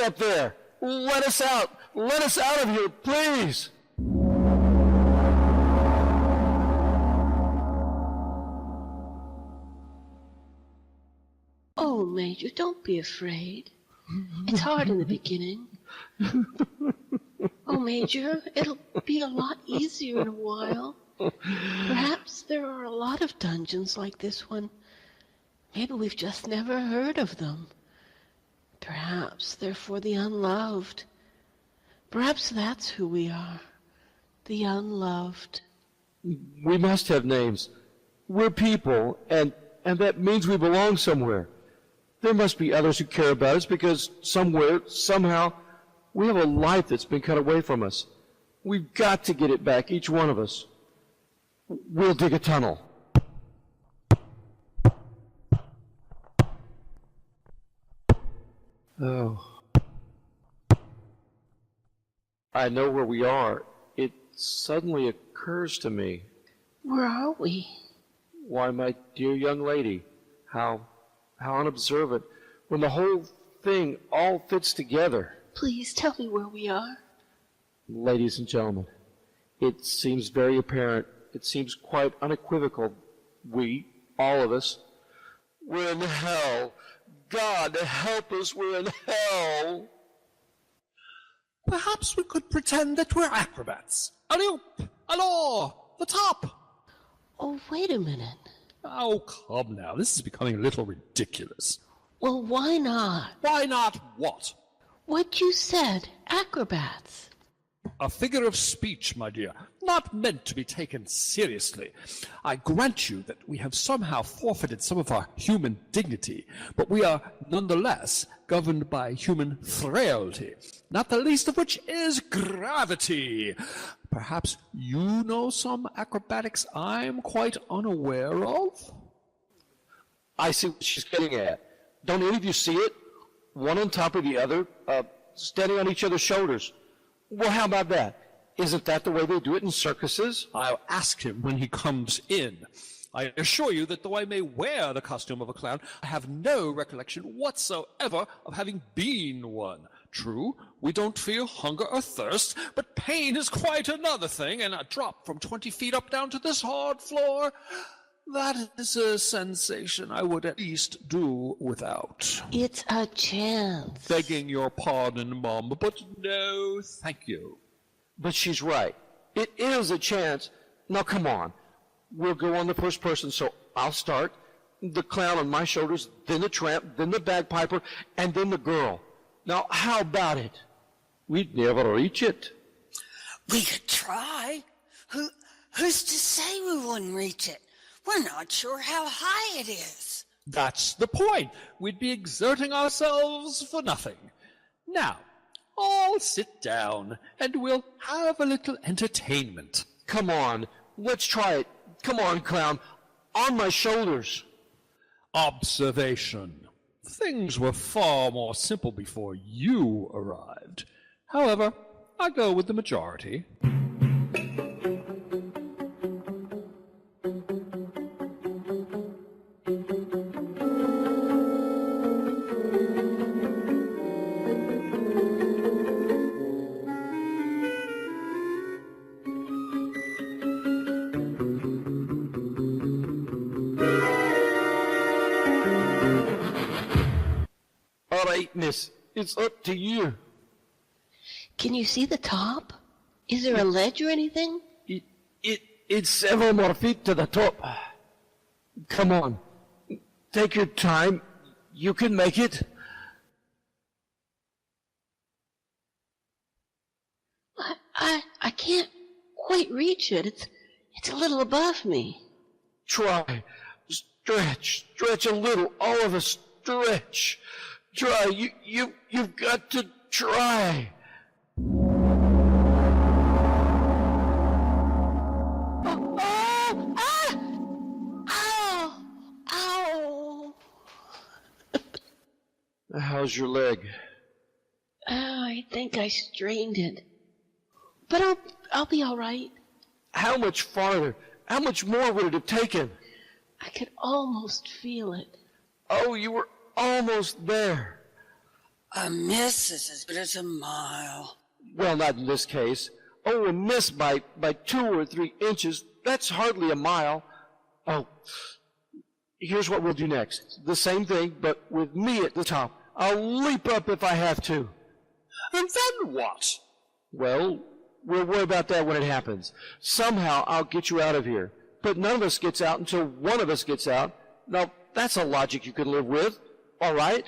up there! Let us out! Let us out of here, please! Oh, Major, don't be afraid. It's hard in the beginning. Oh, Major, it'll be a lot easier in a while. Perhaps there are a lot of dungeons like this one. Maybe we've just never heard of them. Perhaps they're for the unloved. Perhaps that's who we are, the unloved. We must have names. We're people, and that means we belong somewhere. There must be others who care about us because somewhere, somehow, we have a life that's been cut away from us. We've got to get it back, each one of us. We'll dig a tunnel. Oh. I know where we are. It suddenly occurs to me. Where are we? Why, my dear young lady, how unobservant, when the whole thing all fits together. Please tell me where we are. Ladies and gentlemen, it seems very apparent, it seems quite unequivocal, we, all of us, we're in hell. God help us, we're in hell. Perhaps we could pretend that we're acrobats. Alley-oop! Allô! The top! Oh, wait a minute. Oh, come now. This is becoming a little ridiculous. Well, why not? Why not what? What you said, acrobats. A figure of speech, my dear, not meant to be taken seriously. I grant you that we have somehow forfeited some of our human dignity, but we are nonetheless governed by human frailty, not the least of which is gravity. Perhaps you know some acrobatics I'm quite unaware of? I see what she's getting at. Don't any of you see it? One on top of the other, standing on each other's shoulders. Well, how about that? Isn't that the way they do it in circuses? I'll ask him when he comes in. I assure you that though I may wear the costume of a clown, I have no recollection whatsoever of having been one. True, we don't feel hunger or thirst, but pain is quite another thing, and a drop from 20 feet up down to this hard floor, that is a sensation I would at least do without. It's a chance. Begging your pardon, Mum, but no, thank you. But she's right. It is a chance. Now, come on. We'll go on the first person, so I'll start. The clown on my shoulders, then the tramp, then the bagpiper, and then the girl. Now, how about it? We'd never reach it. We could try. Who's to say we wouldn't reach it? We're not sure how high it is. That's the point. We'd be exerting ourselves for nothing. Now, all sit down, and we'll have a little entertainment. Come on, let's try it. Come on, clown. On my shoulders. Observation. Things were far more simple before you arrived. However, I go with the majority. All right, miss, it's up to you. Can you see the top? Is there a ledge or anything? It's several more feet to the top. Come on. Take your time. You can make it. I can't quite reach it. It's a little above me. Try. Stretch a little. All of us stretch. Try. You've got to try. Ow! How's your leg? Oh, I think I strained it. But I'll be all right. How much farther? How much more would it have taken? I could almost feel it. Oh, you were almost there. A miss is as good as a mile. Well, not in this case. Oh, a miss by 2 or 3 inches. That's hardly a mile. Oh, here's what we'll do next. The same thing, but with me at the top. I'll leap up if I have to. And then what? Well, we'll worry about that when it happens. Somehow I'll get you out of here. But none of us gets out until one of us gets out. Now, that's a logic you can live with. All right?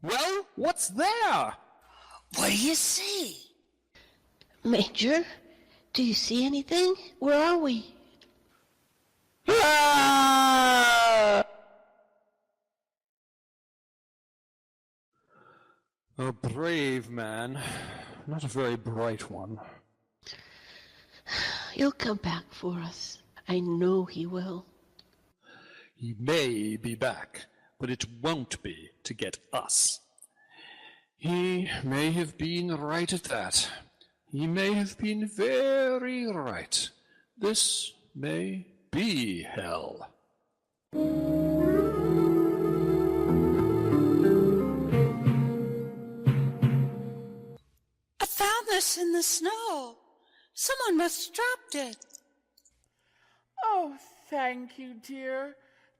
Well, what's there? What do you see? Major, do you see anything? Where are we? Ah! A brave man, not a very bright one. He'll come back for us. I know he will. He may be back, but it won't be to get us. He may have been right at that. He may have been very right. This may be hell. I found this in the snow. Someone must have dropped it. Oh, thank you, dear.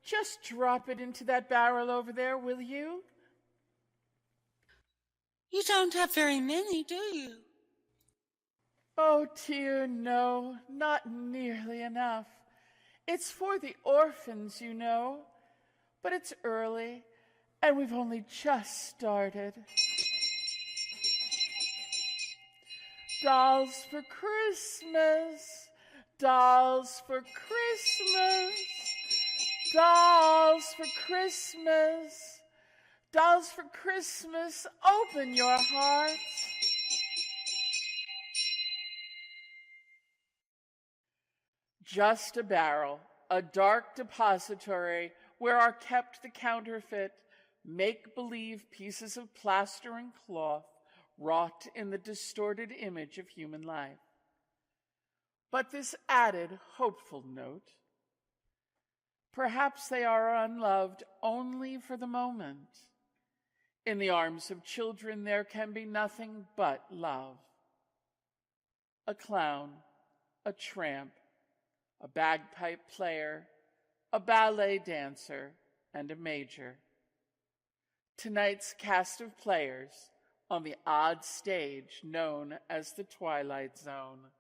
Just drop it into that barrel over there, will you? You don't have very many, do you? Oh, dear, no, not nearly enough. It's for the orphans, you know. But it's early, and we've only just started. Dolls for Christmas, dolls for Christmas, dolls for Christmas, dolls for Christmas, open your hearts. Just a barrel, a dark depository where are kept the counterfeit, make-believe pieces of plaster and cloth wrought in the distorted image of human life. But this added hopeful note: perhaps they are unloved only for the moment. In the arms of children there can be nothing but love. A clown, a tramp, a bagpipe player, a ballet dancer, and a major. Tonight's cast of players on the odd stage known as the Twilight Zone.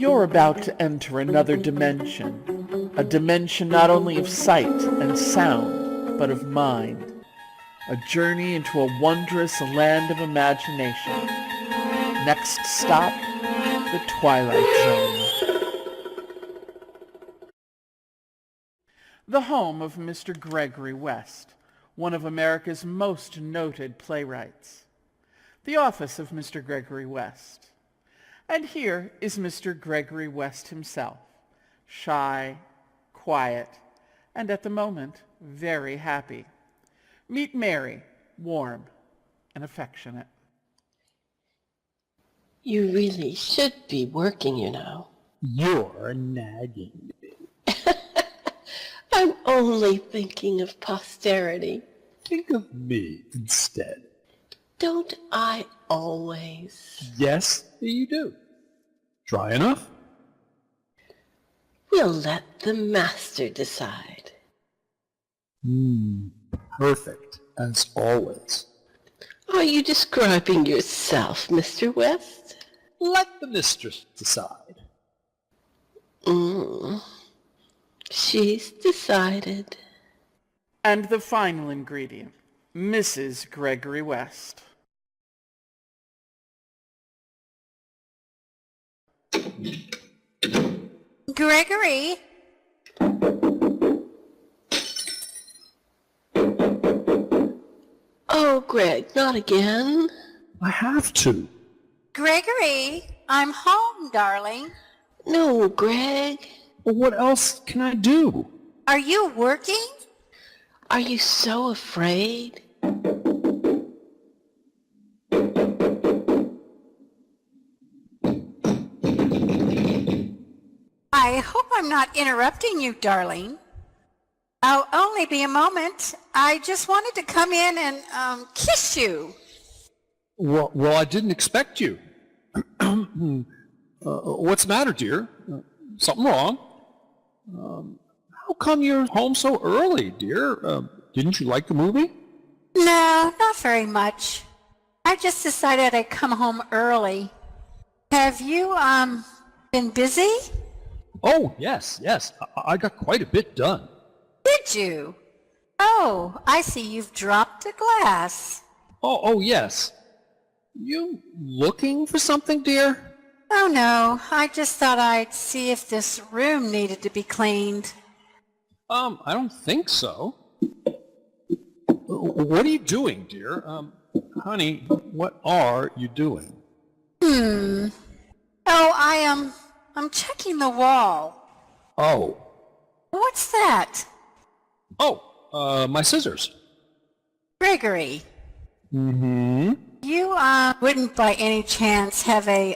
You're about to enter another dimension, a dimension not only of sight and sound, but of mind. A journey into a wondrous land of imagination. Next stop, the Twilight Zone. The home of Mr. Gregory West, one of America's most noted playwrights. The office of Mr. Gregory West. And here is Mr. Gregory West himself, shy, quiet, and at the moment, very happy. Meet Mary, warm and affectionate. You really should be working, you know. You're nagging me. I'm only thinking of posterity. Think of me instead. Don't I always? Yes, you do. Dry enough? We'll let the master decide. Perfect, as always. Are you describing yourself, Mr. West? Let the mistress decide. She's decided. And the final ingredient, Mrs. Gregory West. Gregory? Oh, Greg, not again. I have to. Gregory, I'm home, darling. No, Greg. Well, what else can I do? Are you working? Are you so afraid? I hope I'm not interrupting you, darling. I'll only be a moment. I just wanted to come in and kiss you. Well, I didn't expect you. What's the matter, dear? Something wrong? How come you're home so early, dear? Didn't you like the movie? No, not very much. I just decided I'd come home early. Have you, been busy? Oh, yes. I got quite a bit done. Did you? Oh, I see you've dropped a glass. Oh, yes. You looking for something, dear? Oh, no. I just thought I'd see if this room needed to be cleaned. I don't think so. What are you doing, dear? Honey, what are you doing? Oh, I'm checking the wall. Oh. What's that? Oh, my scissors. Gregory. Mm-hmm. You, wouldn't by any chance have a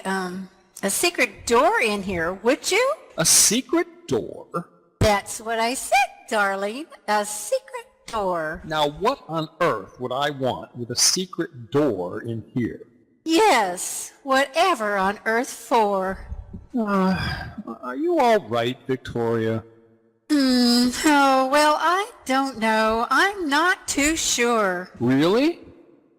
secret door in here, would you? A secret door? That's what I said, darling. A secret door. Now, what on earth would I want with a secret door in here? Yes, whatever on earth for. Are you all right, Victoria? Oh, well, I don't know. I'm not too sure. Really?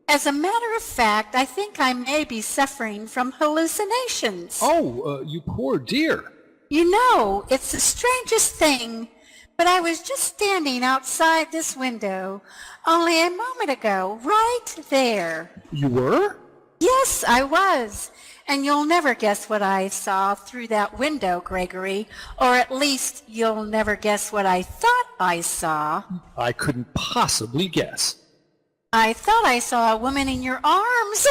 As a matter of fact, I think I may be suffering from hallucinations. Oh, you poor dear. You know, it's the strangest thing, but I was just standing outside this window only a moment ago, right there. You were? Yes, I was. And you'll never guess what I saw through that window, Gregory. Or at least you'll never guess what I thought I saw. I couldn't possibly guess. I thought I saw a woman in your arms.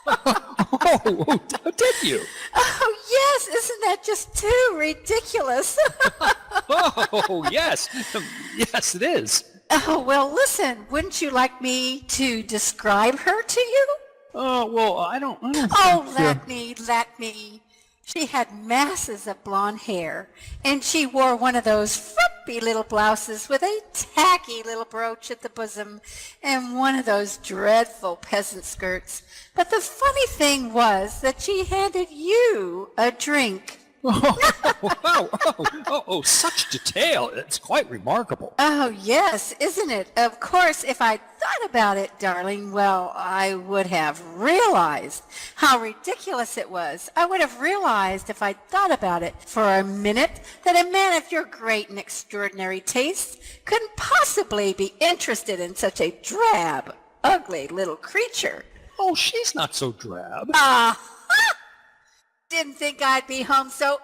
Oh, did you? Oh, yes. Isn't that just too ridiculous? Oh, yes. Yes, it is. Oh, well, listen. Wouldn't you like me to describe her to you? Well, I don't Oh, think, let me. She had masses of blonde hair, and she wore one of those frumpy little blouses with a tacky little brooch at the bosom, and one of those dreadful peasant skirts. But the funny thing was that she handed you a drink. Such detail. It's quite remarkable. Oh, yes, isn't it? Of course, if I'd thought about it, darling, well, I would have realized how ridiculous it was. I would have realized if I'd thought about it for a minute that a man of your great and extraordinary taste couldn't possibly be interested in such a drab, ugly little creature. Oh, she's not so drab. Didn't think I'd be home so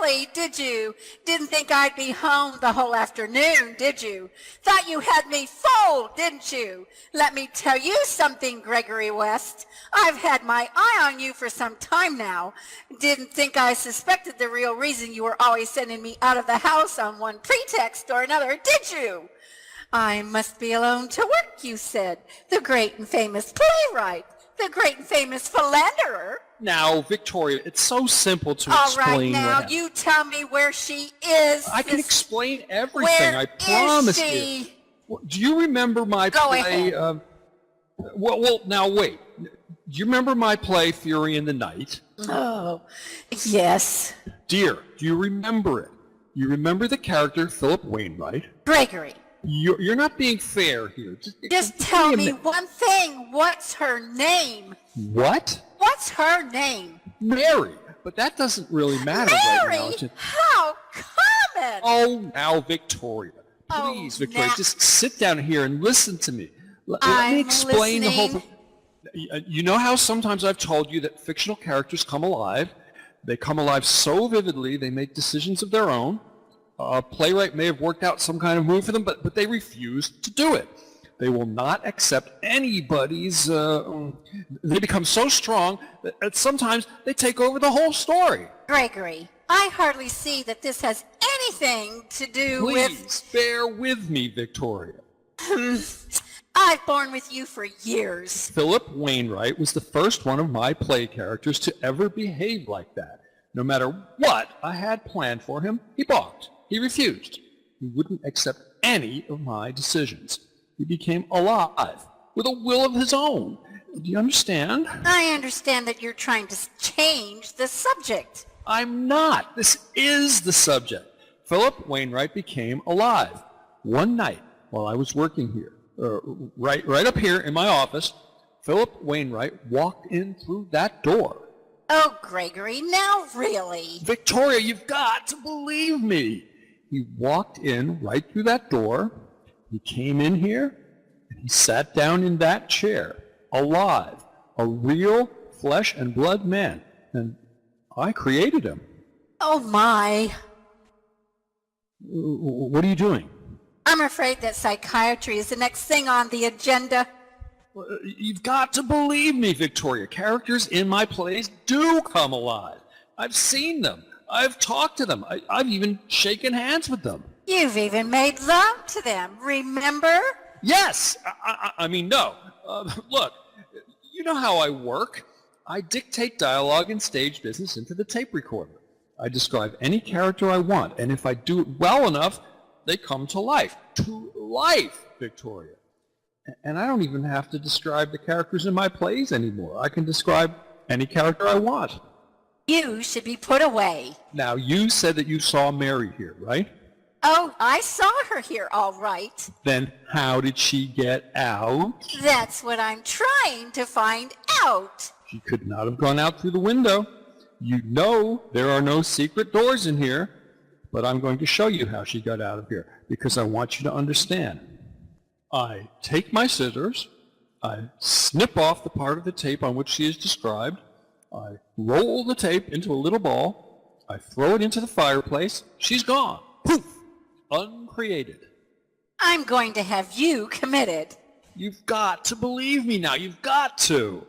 early, did you? Didn't think I'd be home the whole afternoon, did you? Thought you had me fooled, didn't you? Let me tell you something, Gregory West. I've had my eye on you for some time now. Didn't think I suspected the real reason you were always sending me out of the house on one pretext or another, did you? I must be alone to work, you said. The great and famous playwright. The great and famous philanderer. Now, Victoria, it's so simple to All explain. right, what now, happened. you tell me where she is. I can explain everything. Where I promise is you. she? Well, do you remember my Go play? ahead. Well, now wait. Do you remember my play, Fury in the Night? Oh, yes. Dear, do you remember it? You remember the character Philip Wainwright? Gregory, You're not being fair here. just give tell a me minute. one thing. What's her name? What? What's her name? Mary. But that doesn't really matter Mary? right now. How common! Oh, now, Victoria. Oh, Please, Victoria, now- just sit down here and listen to me. Let me I'm explain the whole listening. thing. You know how sometimes I've told you that fictional characters come alive? They come alive so vividly, they make decisions of their own. A playwright may have worked out some kind of move for them, but they refuse to do it. They will not accept anybody's... they become so strong that sometimes they take over the whole story. Gregory, I hardly see that this has anything to do Please, bear with me, Victoria. I've borne with you for years. Philip Wainwright was the first one of my play characters to ever behave like that. No matter what I had planned for him, he balked. He refused. He wouldn't accept any of my decisions. He became alive with a will of his own. Do you understand? I understand that you're trying to change the subject. I'm not. This is the subject. Philip Wainwright became alive. One night while I was working here, right up here in my office, Philip Wainwright walked in through that door. Oh, Gregory, now really. Victoria, you've got to believe me. He walked in right through that door. He came in here, and he sat down in that chair, alive, a real flesh and blood man. And I created him. Oh, my. What are you doing? I'm afraid that psychiatry is the next thing on the agenda. You've got to believe me, Victoria. Characters in my plays do come alive. I've seen them. I've talked to them. I've even shaken hands with them. You've even made love to them, remember? Yes! I mean, no. Look, you know how I work. I dictate dialogue and stage business into the tape recorder. I describe any character I want, and if I do it well enough, they come to life. To life, Victoria. And I don't even have to describe the characters in my plays anymore. I can describe any character I want. You should be put away. Now, you said that you saw Mary here, right? Oh, I saw her here, all right. Then how did she get out? That's what I'm trying to find out. She could not have gone out through the window. You know there are no secret doors in here, but I'm going to show you how she got out of here, because I want you to understand. I take my scissors, I snip off the part of the tape on which she is described, I roll the tape into a little ball, I throw it into the fireplace, she's gone. Poof! Uncreated. I'm going to have you committed. You've got to believe me now, you've got to.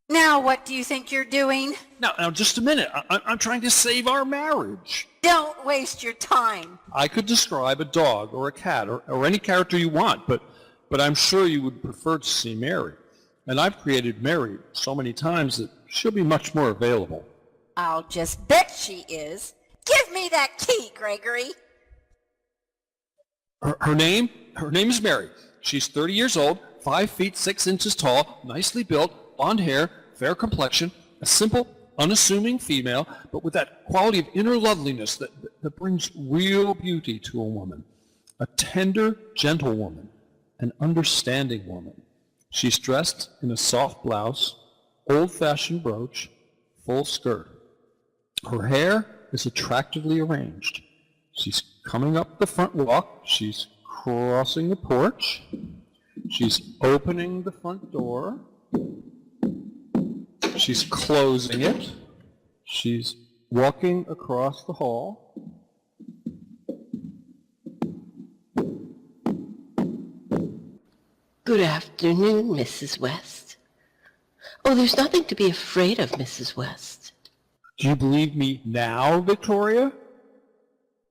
Now what do you think you're doing? Now, just a minute. I'm trying to save our marriage. Don't waste your time. I could describe a dog or a cat or any character you want, but I'm sure you would prefer to see Mary. And I've created Mary so many times that she'll be much more available. I'll just bet she is. Give me that key, Gregory. Her name is Mary. She's 30 years old, 5 feet 6 inches tall, nicely built, blonde hair, fair complexion, a simple, unassuming female, but with that quality of inner loveliness that brings real beauty to a woman. A tender, gentle woman, an understanding woman. She's dressed in a soft blouse, old-fashioned brooch, full skirt. Her hair is attractively arranged. She's coming up the front walk. She's crossing the porch. She's opening the front door. She's closing it. She's walking across the hall. Good afternoon, Mrs. West. Oh, there's nothing to be afraid of, Mrs. West. Do you believe me now, Victoria?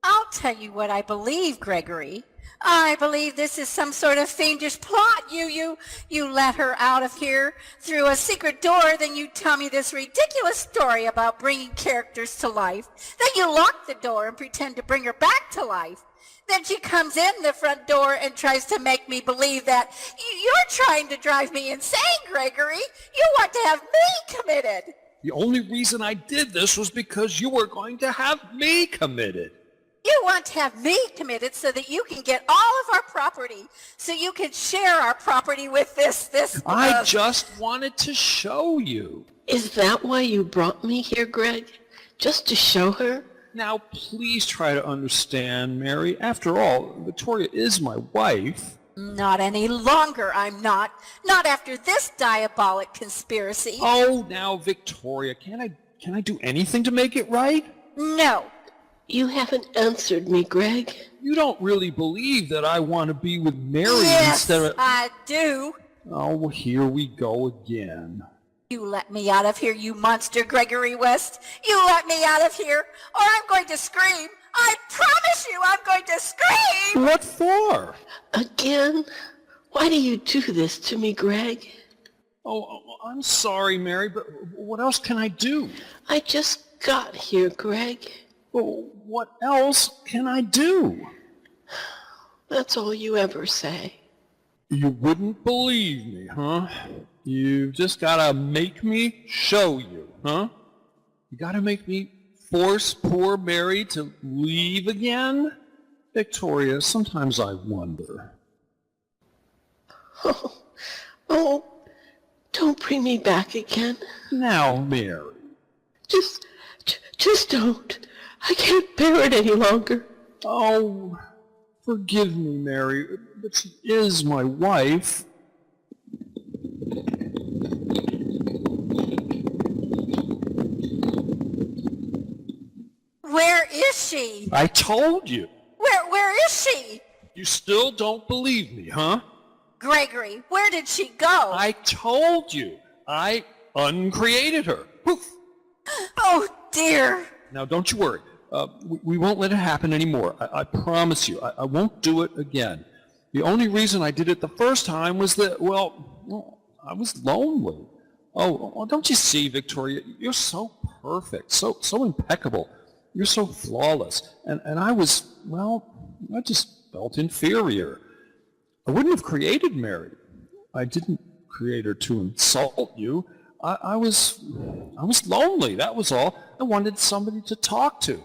I'll tell you what I believe, Gregory. I believe this is some sort of fiendish plot. You let her out of here through a secret door, then you tell me this ridiculous story about bringing characters to life. Then you lock the door and pretend to bring her back to life. Then she comes in the front door and tries to make me believe that you're trying to drive me insane, Gregory. You want to have me committed. The only reason I did this was because you were going to have me committed. You want to have me committed so that you can get all of our property, so you can share our property with this. I just wanted to show you. Is that why you brought me here, Greg? Just to show her? Now, please try to understand, Mary. After all, Victoria is my wife. Not any longer, I'm not. Not after this diabolic conspiracy. Oh, now, Victoria, can I do anything to make it right? No. You haven't answered me, Greg. You don't really believe that I want to be with Mary Yes, instead of... I do. Oh, well, here we go again. You let me out of here, you monster, Gregory West. You let me out of here, or I'm going to scream. I promise you I'm going to scream! What for? Again? Why do you do this to me, Greg? Oh, I'm sorry, Mary, but what else can I do? I just got here, Greg. Well, what else can I do? That's all you ever say. You wouldn't believe me, huh? You've just gotta make me show you, huh? You gotta make me force poor Mary to leave again? Victoria, sometimes I wonder. Oh, don't bring me back again. Now, Mary. Just don't. I can't bear it any longer. Oh, forgive me, Mary, but she is my wife. Where is she? I told you. Where is she? You still don't believe me, huh? Gregory, where did she go? I told you. I uncreated her. Poof. Oh, dear. Now, don't you worry. We won't let it happen anymore. I promise you. I won't do it again. The only reason I did it the first time was that, well, I was lonely. Oh, don't you see, Victoria? You're so perfect, so impeccable. You're so flawless. And I was, well, I just felt inferior. I wouldn't have created Mary. I didn't create her to insult you. I was lonely, that was all. I wanted somebody to talk to.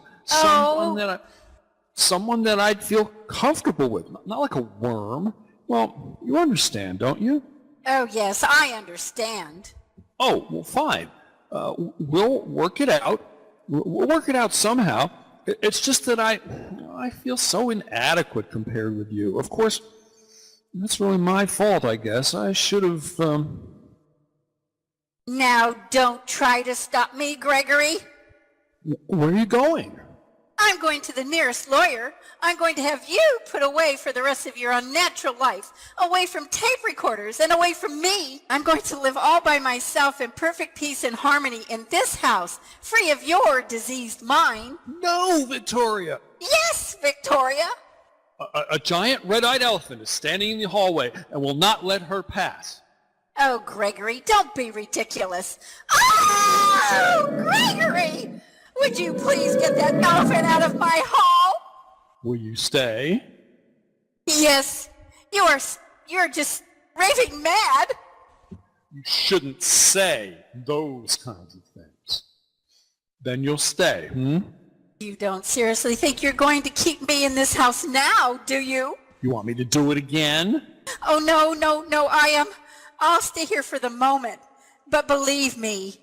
Someone that I'd feel comfortable with, not like a worm. Well, you understand, don't you? Oh, yes, I understand. Oh, well, fine. We'll work it out. We'll work it out somehow. It's just that I feel so inadequate compared with you. Of course, that's really my fault, I guess. I should have, Now, don't try to stop me, Gregory. Where are you going? I'm going to the nearest lawyer. I'm going to have you put away for the rest of your unnatural life, away from tape recorders and away from me. I'm going to live all by myself in perfect peace and harmony in this house, free of your diseased mind. No, Victoria. Yes, Victoria. A giant red-eyed elephant is standing in the hallway and will not let her pass. Oh, Gregory, don't be ridiculous. Oh, Gregory! Would you please get that elephant out of my hall? Will you stay? Yes, you're just raving mad. You shouldn't say those kinds of things. Then you'll stay, You don't seriously think you're going to keep me in this house now, do you? You want me to do it again? Oh, no, I'll stay here for the moment. But believe me,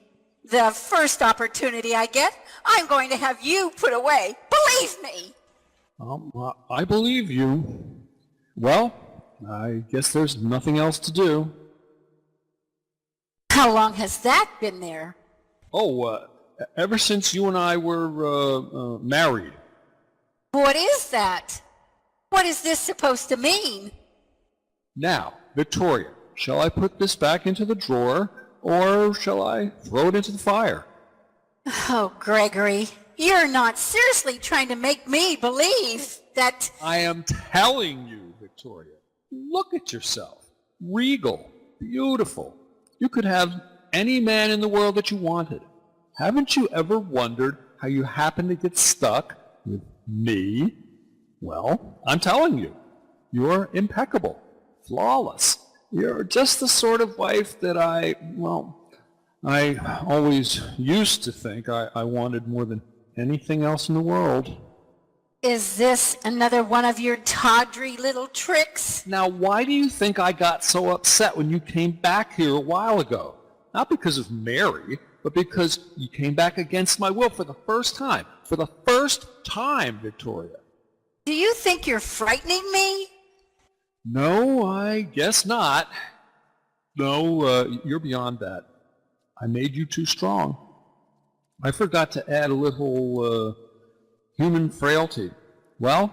the first opportunity I get, I'm going to have you put away. Believe me. I believe you. Well, I guess there's nothing else to do. How long has that been there? Oh, ever since you and I were married. What is that? What is this supposed to mean? Now, Victoria, shall I put this back into the drawer, or shall I throw it into the fire? Oh, Gregory, you're not seriously trying to make me believe that... I am telling you, Victoria. Look at yourself. Regal, beautiful. You could have any man in the world that you wanted. Haven't you ever wondered how you happened to get stuck with me? Well, I'm telling you, you're impeccable, flawless. You're just the sort of wife that I always used to think I wanted more than anything else in the world. Is this another one of your tawdry little tricks? Now, why do you think I got so upset when you came back here a while ago? Not because of Mary, but because you came back against my will for the first time. For the first time, Victoria. Do you think you're frightening me? No, I guess not. No, you're beyond that. I made you too strong. I forgot to add a little human frailty. Well,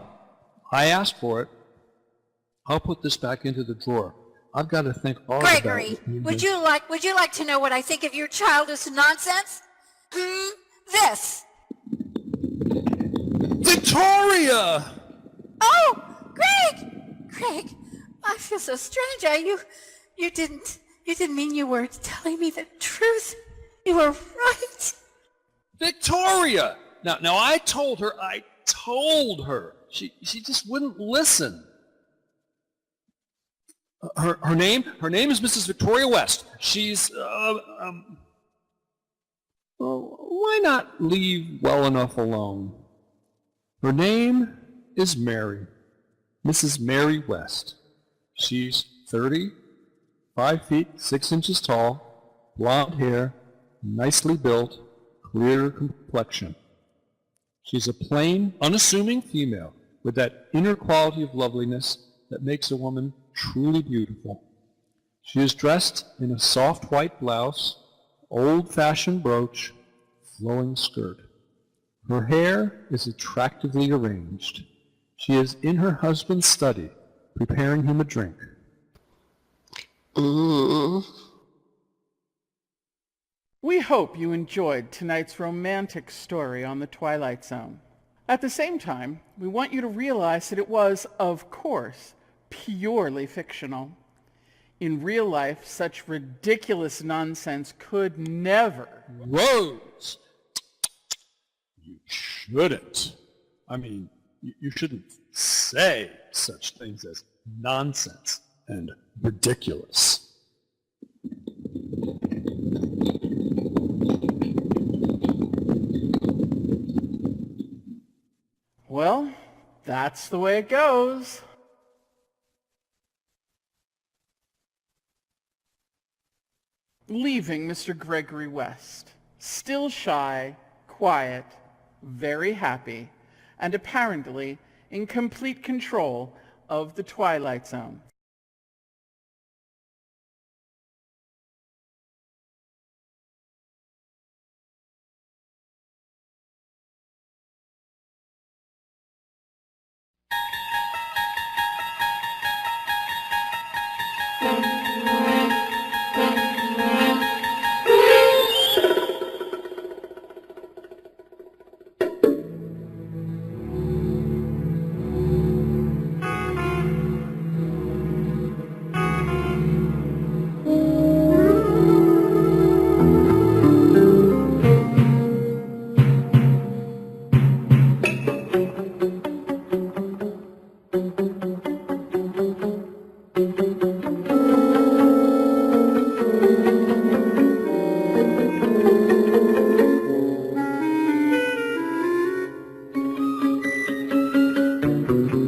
I asked for it. I'll put this back into the drawer. I've got to think hard about it. Gregory, would you like to know what I think of your childish nonsense? This. Victoria! Oh, Greg, I feel so strange. You didn't mean you were telling me the truth. You were right. Victoria! Now I told her. She just wouldn't listen. Her name is Mrs. Victoria West. She's, why not leave well enough alone? Her name is Mary, Mrs. Mary West. She's 30, 5 feet 6 inches tall, blonde hair, nicely built, clear complexion. She's a plain, unassuming female with that inner quality of loveliness that makes a woman truly beautiful. She is dressed in a soft white blouse, old-fashioned brooch, flowing skirt. Her hair is attractively arranged. She is in her husband's study, preparing him a drink. We hope you enjoyed tonight's romantic story on the Twilight Zone. At the same time, we want you to realize that it was, of course, purely fictional. In real life, such ridiculous nonsense could never... Rose! You shouldn't. I mean, you shouldn't say such things as nonsense and ridiculous. Well, that's the way it goes. Leaving Mr. Gregory West, still shy, quiet, very happy, and apparently in complete control of the Twilight Zone. Thank you.